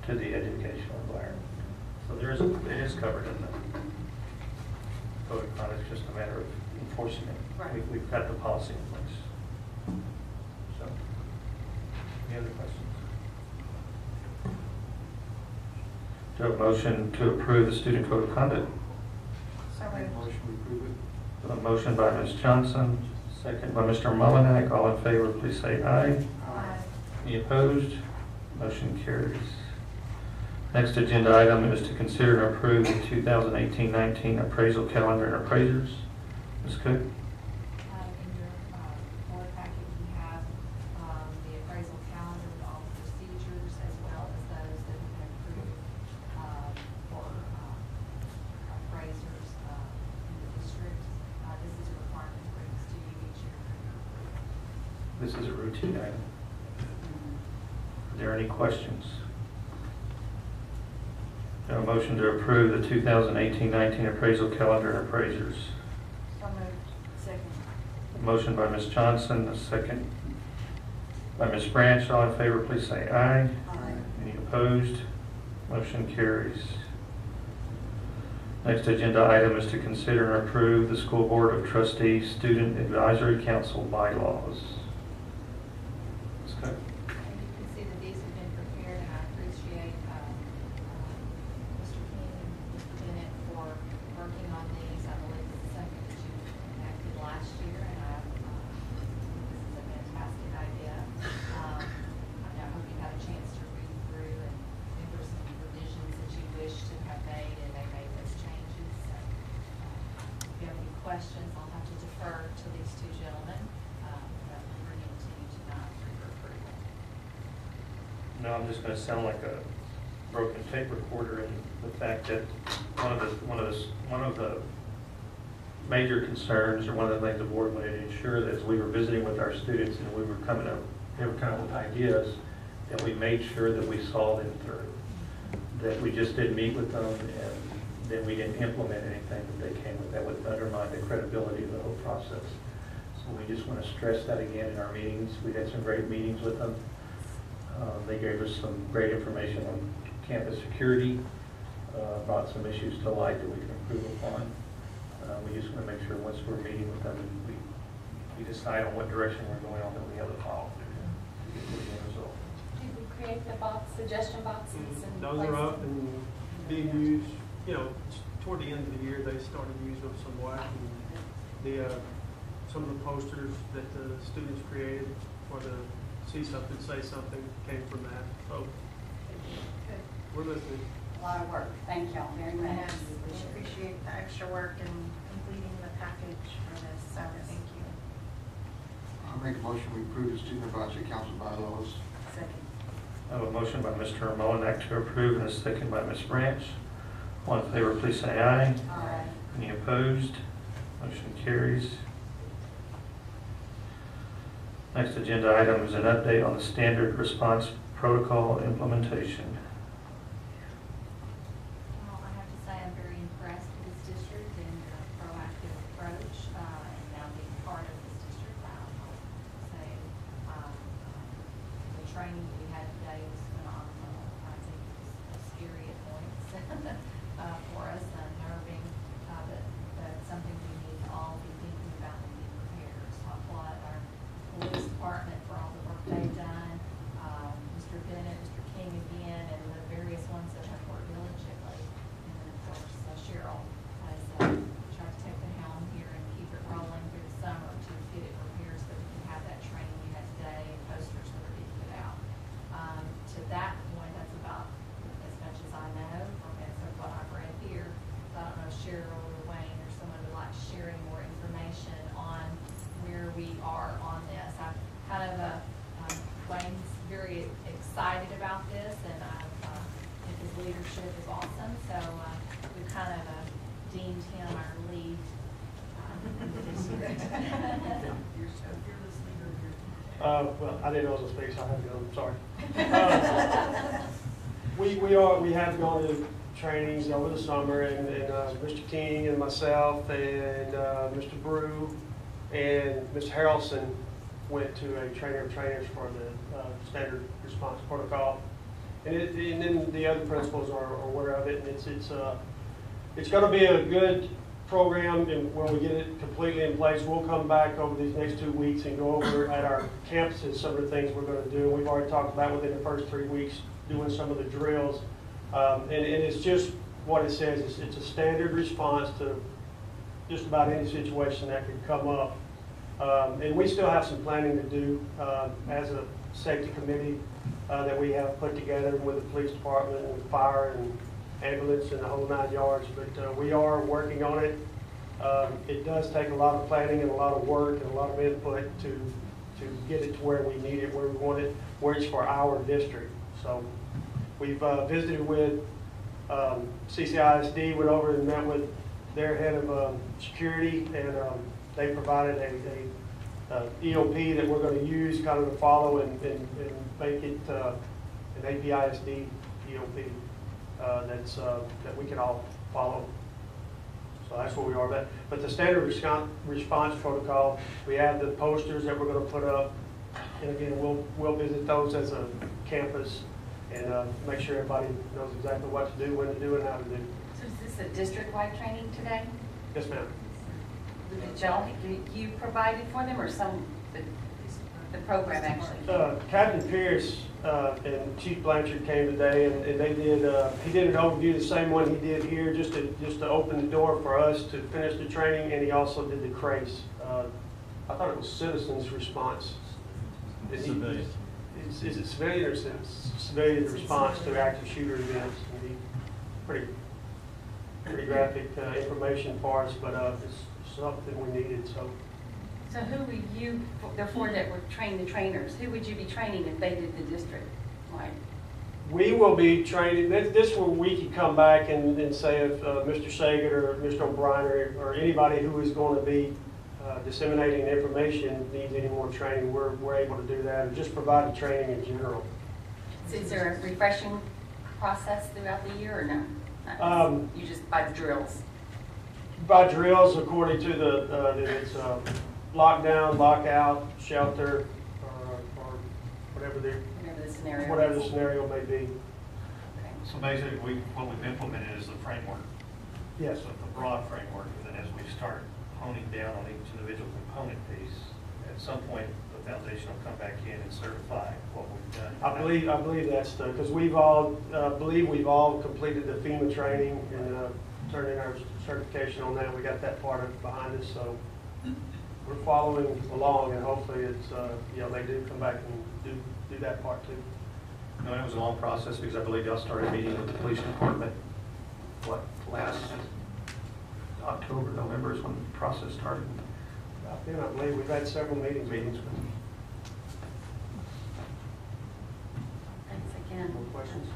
to the educational environment. So it is covered in the code of conduct. It's just a matter of enforcing it. Right. We've got the policy in place. So, any other questions? Do I have a motion to approve the student code of conduct? So Make a moved. motion, we approve it. A motion by Ms. Johnson, second by Mr. Mullinak. All in favor, please say aye. Aye. Any opposed? Motion carries. Next agenda item is to consider and approve the 2018-19 appraisal calendar and appraisers. Ms. Cook? In your board packet, you have the appraisal calendar with all the procedures as well as those that have been approved for appraisers in the district. This is a requirement that brings to you each year for your approval. This is a routine item. Are there any questions? Do I have a motion to approve the 2018-19 appraisal calendar and appraisers? So moved. Second. A motion by Ms. Johnson, a second by Ms. Branch. All in favor, please say aye. Aye. Any opposed? Motion carries. Next agenda item is to consider and approve the School Board of Trustees Student Advisory Council bylaws. Ms. Cook? And you can see that these have been prepared, and I appreciate Mr. King and Mr. Bennett for working on these. I believe it's something that you enacted last year, and this is a fantastic idea. I hope you had a chance to read through, and if there's some revisions that you wish to have made, and they made those changes. So, if you have any questions, I'll have to defer to these two gentlemen, but I'm bringing it to you tonight for your approval. No, I'm just going to sound like a broken tape recorder in the fact that one of the major concerns, or one of the things the board wanted to ensure that as we were visiting with our students and they were coming up with ideas, that we made sure that we saw them through. That we just didn't meet with them and then we didn't implement anything that they came with. That would undermine the credibility of the whole process. So we just want to stress that again in our meetings. We had some great meetings with them. They gave us some great information on campus security, brought some issues to light that we can improve upon. We just want to make sure once we're meeting with them, we decide on what direction we're going on, that we have the follow to get to the end result. Did we create the suggestion boxes and Those are up and being used, toward the end of the year, they started using them somewhat. And some of the posters that the students created for the See Something, Say Something came from that. So we're listening. A lot of work. Thank y'all very much. Yes, we appreciate the extra work in completing the package for this, so thank you. I'll make a motion, we approve the student advisory council bylaws. Second. I have a motion by Mr. Mullinak to approve and a second by Ms. Branch. All in favor, please say aye. Aye. Any opposed? Motion carries. Next agenda item is an update on the standard response protocol implementation. Well, I have to say I'm very impressed with this district, and that we had today was phenomenal. I think it was scary at points for us, unnerving, but something we need to all be thinking about and be prepared. So I applaud our police department for all the work they've done, Mr. Bennett, Mr. King again, and the various ones that have worked diligently. And then, of course, Cheryl has tried to take the helm here and keep it rolling through the summer to get it prepared so that we can have that training we had today and posters that are being put out. To that point, that's about as much as I know from it, so what I've read here. So I don't know if Cheryl or Wayne or someone would like to share any more information on where we are on this. I've kind of, Wayne's very excited about this, and I think his leadership is awesome. So we've kind of deemed him our lead. Well, I didn't know it was a space, I had to go, I'm sorry. We have gone to trainings over the summer, and Mr. King and myself and Mr. Brew and Mr. Harrelson went to a trainer of trainers for the standard response protocol. And then the other principals are aware of it, and it's going to be a good program, and when we get it completely in place, we'll come back over these next 2 weeks and go over at our campuses some of the things we're going to do. We've already talked about within the first 3 weeks doing some of the drills, and it's just what it says. It's a standard response to just about any situation that could come up, and we still have some planning to do as a safety committee that we have put together with the police department and fire and ambulance and the whole 9 yards, but we are working on it. It does take a lot of planning and a lot of work and a lot of input to get it to where we need it, where we want it, where it's for our district. So we've visited with CCISD, went over and met with their head of security, and they provided a EOP that we're going to use kind of to follow and make it an APISD EOP. That we can all follow. So that's where we are. But the standard response protocol, we have the posters that we're going to put up, and again, we'll visit those as a campus and make sure everybody knows exactly what to do, when to do, and how to do. So is this a district-wide training today? Yes, ma'am. You provided for them, or the program actually? Captain Pierce and Chief Blanchard came today, and they did. He did an overview, the same one he did here, just to open the door for us to finish the training, and he also did the CRACE. I thought it was citizens response. Civilian. Is it civilian or civilian response to active shooter events? And he pretty graphic information for us, but it's something we needed. So who would you, the four that were trained the trainers, who would you be training if they did the district? Like, we will be training, this where we can come back and say if Mr. Saget or Mr. O'Brien or anybody who is going to be disseminating information needs any more training, we're able to do that, or just provide the training in general. So is there a refreshing process throughout the year, or no? You just by drills? By drills, according to it's lockdown, lockout, shelter, or whatever the scenario may be. So basically, what we've implemented is the framework. Yes. So the broad framework, and then as we start honing down on each individual component piece, at some point the foundation will come back in and certify what we've done. I believe that's because we've all completed the FEMA training and turned in our certification on that. We got that part of behind us, so we're following along, and hopefully it's they do come back and do that part too. No, it was a long process because I believe y'all started meeting with the police department last October, November is when the process started. I believe we've had several meetings with them. Thanks again. More questions?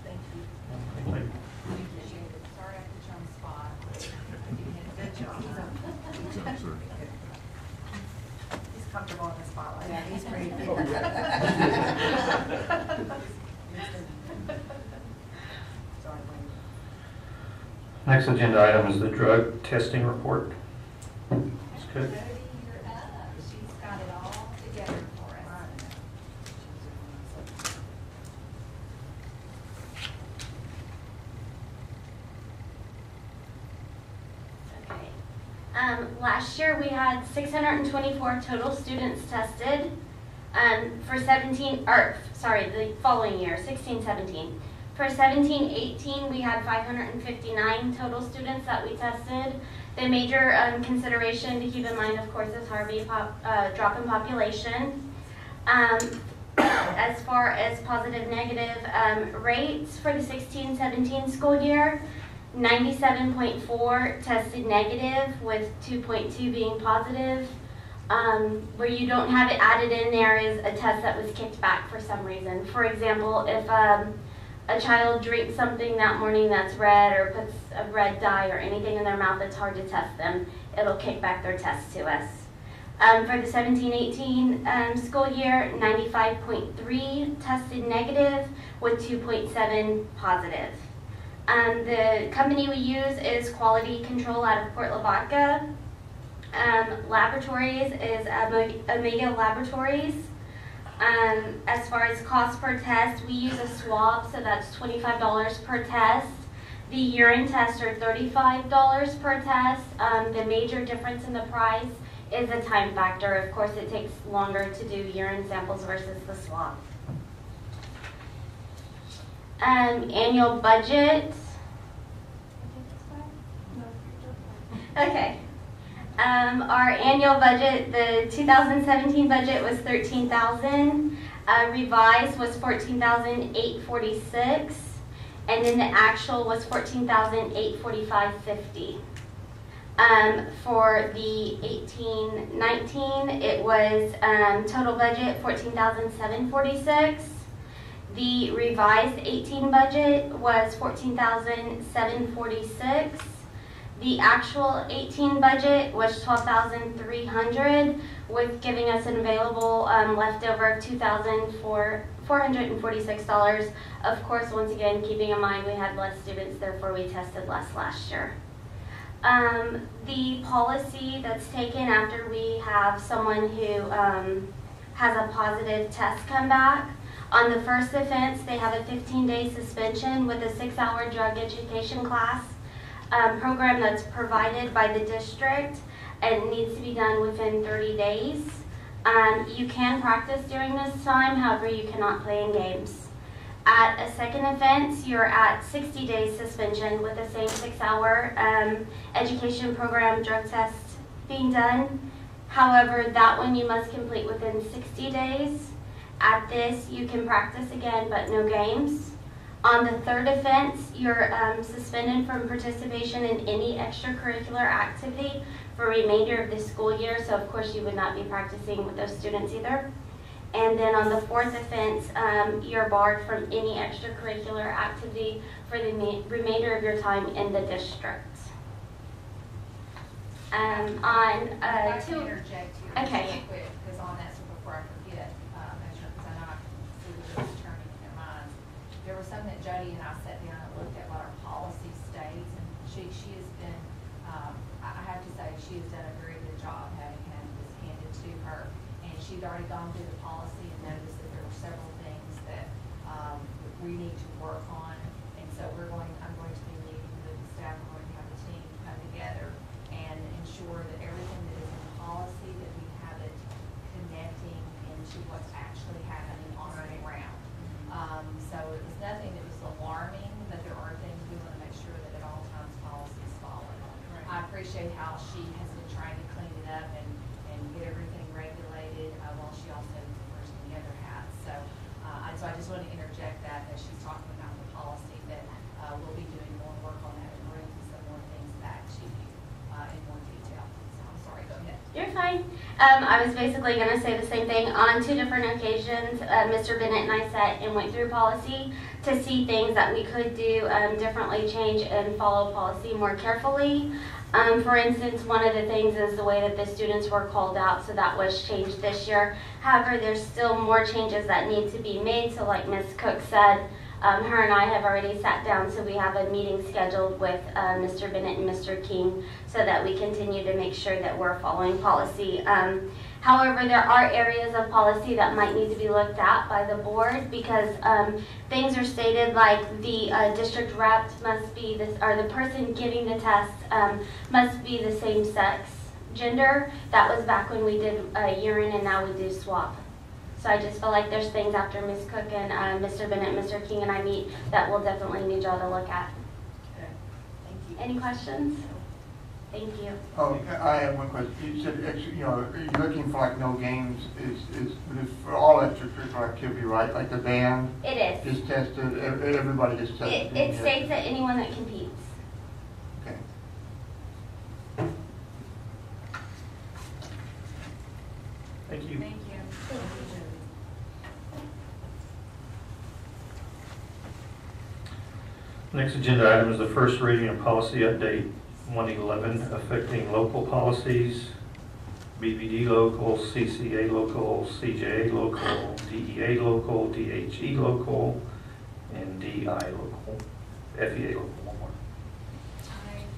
Thank you. Thank you. Appreciate it. Sorry I put you on the spot. You did a good job. He's comfortable in the spotlight. Yeah, he's pretty Sorry, Wayne. Next agenda item is the drug testing report. Ms. Cook. She's got it all together for us. Last year we had 624 total students tested. The following year, 16-17. For 17-18, we had 559 total students that we tested. The major consideration to keep in mind, of course, is Harvey drop in population. As far as positive negative rates for the 16-17 school year, 97.4 tested negative with 2.2 being positive. Where you don't have it added in there is a test that was kicked back for some reason. For example, if a child drinks something that morning that's red or puts a red dye or anything in their mouth that's hard to test them, it'll kick back their test to us. For the 17-18 school year, 95.3 tested negative with 2.7 positive. The company we use is Quality Control out of Port Lavaca. Laboratories is Omega Laboratories. As far as cost per test, we use a swab, so that's $25 per test. The urine tests are $35 per test. The major difference in the price is the time factor. Of course, it takes longer to do urine samples versus the swab. Annual budget. Okay. Our annual budget, the 2017 budget was $13,000. Revised was $14,846, and then the actual was $14,845.50. For the 18-19, it was total budget $14,746. The revised 18 budget was $14,746. The actual 18 budget was $12,300, with giving us an available leftover of $2,446. Of course, once again, keeping in mind we had less students, therefore we tested less last year. The policy that's taken after we have someone who has a positive test come back, on the first offense, they have a 15-day suspension with a 6-hour drug education class. Program that's provided by the district and needs to be done within 30 days. You can practice during this time, however you cannot play in games. At a second offense, you're at 60 days suspension with the same 6-hour education program drug test being done. However, that one you must complete within 60 days. At this, you can practice again, but no games. On the third offense, you're suspended from participation in any extracurricular activity for the remainder of the school year, so of course you would not be practicing with those students either. And then on the fourth offense, you're barred from any extracurricular activity for the remainder of your time in the district. If I can interject here Okay. real quick, because on that, so before I forget, make sure, because I know I can see the wheels turning in their minds. There was something that Jody and I sat down and looked at what our policy states, and she has been, I have to say, she has done a very good job having had this handed to her, and she'd already gone through the policy and noticed that there were several things that we need to work on, and so I'm going to be meeting with the staff, we're going to have a team come together and ensure that everything that is in policy, that we have it connecting into what's actually happening on the ground. So it was nothing that was alarming, but there are things we want to make sure that at all times policy is followed. Right. I appreciate how she has been trying to clean it up and get everything regulated while she also wears the other hat. So I just want to interject that as she's talking about the policy, that we'll be doing more work on that and bringing some more things back to you in more detail. So I'm sorry, go ahead. You're fine. I was basically going to say the same thing. On 2 different occasions, Mr. Bennett and I sat and went through policy to see things that we could do differently, change, and follow policy more carefully. For instance, one of the things is the way that the students were called out, so that was changed this year. However, there's still more changes that need to be made, so like Ms. Cook said, her and I have already sat down, so we have a meeting scheduled with Mr. Bennett and Mr. King so that we continue to make sure that we're following policy. However, there are areas of policy that might need to be looked at by the board because things are stated like the district rep must be this, or the person giving the test must be the same sex gender. That was back when we did urine, and now we do swap. So I just feel like there's things after Ms. Cook and Mr. Bennett, Mr. King, and I meet that we'll definitely need y'all to look at. Okay. Thank you. Any questions? Thank you. Oh, I have one question. You said, you're looking for like no games, is for all extracurricular activity, right? Like the band? It is. Is tested, everybody gets tested? It states that anyone that competes. Okay. Thank you. Thank you. Next agenda item is the first reading of policy update 111 affecting local policies, BBD local, CCA local, CJA local, DEA local, DHE local, and DI local, FEA local. One more.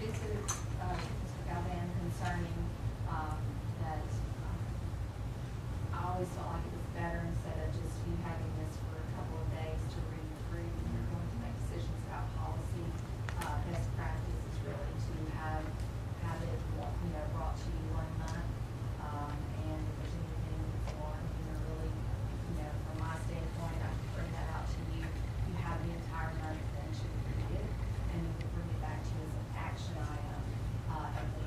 This is Mr. Galvan concerning that I always felt like it was better instead of just you having this for a couple of days to read through when you're going to make decisions about policy. Best practice is really to have it, brought to you 1 month. And if there's anything that's alarming or really, from my standpoint, I can bring that out to you. You have the entire month then to read it, and we will bring it back to you as an action item at the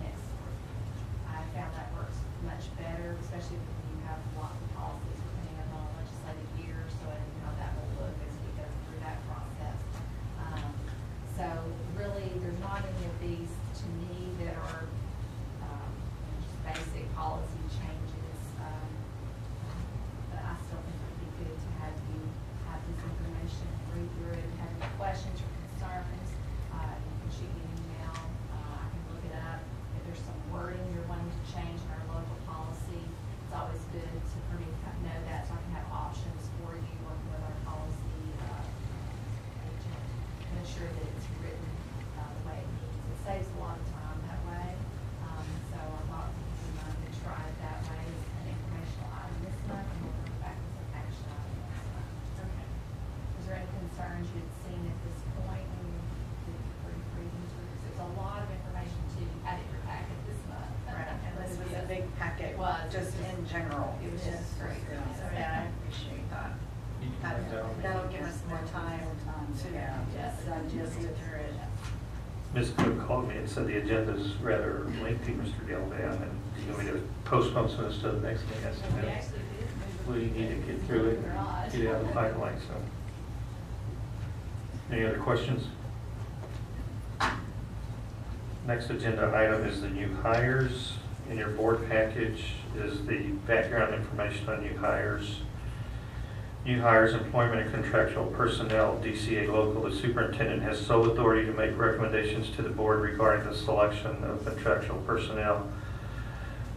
next board meeting. I found that works much better, especially when you have lots of policies depending on the legislative year, so I know how that will look as we go through that process. So really, there's not any of these to me that are just basic policy changes. But I still think it would be good to have you have this information, read through it, have any questions or concerns. You can shoot me an email. I can look it up. If there's some wording you're wanting to change in our local policy, it's always good for me to know that so I can have options for you working with our policy agent to ensure that it's written the way it needs. It saves a lot of time that way. So I thought we might try it that way as an informational item this month, and we'll bring it back as an action item next month. Okay. Was there any concerns you had seen at this point when you did your brief reading through? Because there's a lot of information too. You had it in your packet this month. Right, and this was a big packet, just in general. It was just great. So, yeah, I appreciate that. That'll give us more time to digest it through it. Ms. Cook called me and said the agenda is rather lengthy, Mr. Galvan, and you want me to postpone some of the stuff next thing? I said, We actually did. we need to get through it, and get it out of the pipeline, so. Any other questions? Next agenda item is the new hires. In your board package is the background information on new hires. New hires, employment and contractual personnel, DCA local. The superintendent has sole authority to make recommendations to the board regarding the selection of contractual personnel.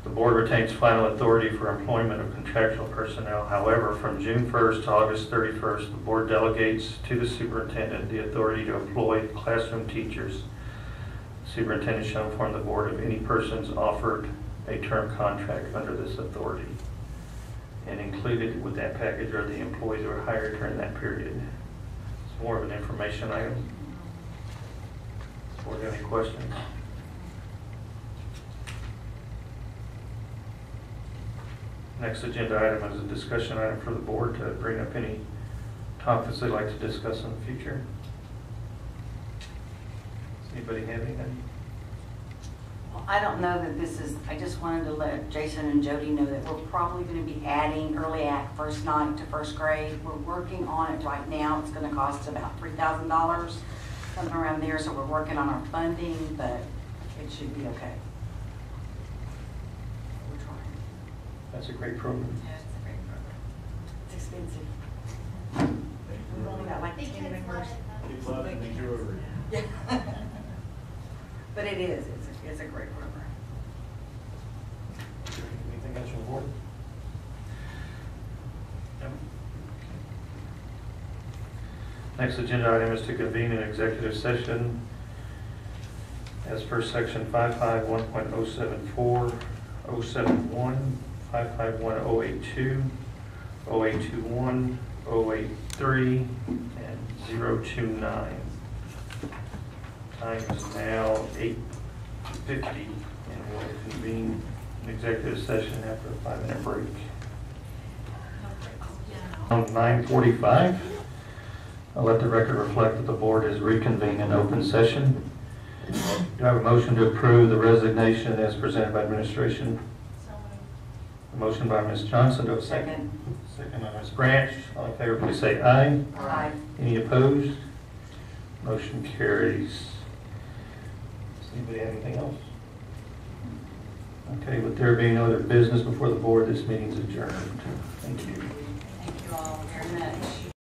The board retains final authority for employment of contractual personnel. However, from June 1st to August 31st, the board delegates to the superintendent the authority to employ classroom teachers. The superintendent shall inform the board of any persons offered a term contract under this authority. And included with that package are the employees that were hired during that period. It's more of an information item. Board, any questions? Next agenda item is a discussion item for the board to bring up any topics they'd like to discuss in the future. Does anybody have anything? Well, I don't know that this is, I just wanted to let Jason and Jody know that we're probably going to be adding early act first night to first grade. We're working on it right now. It's going to cost about $3,000, something around there. So we're working on our funding, but it should be okay. We're trying. That's a great program. Yeah, it's a great program. It's expensive. We've only got like 10 members. Kids love it, think you're over it. Yeah. But it is. It's a great program. Anything else from the board? No? Next agenda item is to convene an executive session as per section 551.074 071, 551-082, 0821, 083, and 029. Time is now 8:50, and we'll convene an executive session after a 5-minute break. On 9:45, I'll let the record reflect that the board is reconvened in open session. Do I have a motion to approve the resignation as presented by administration? A motion by Ms. Johnson. Do I have a second? Second by Ms. Branch. All in favor, please say aye. Aye. Any opposed? Motion carries. Does anybody have anything else? Okay, with there being no other business before the board, this meeting is adjourned. Thank you.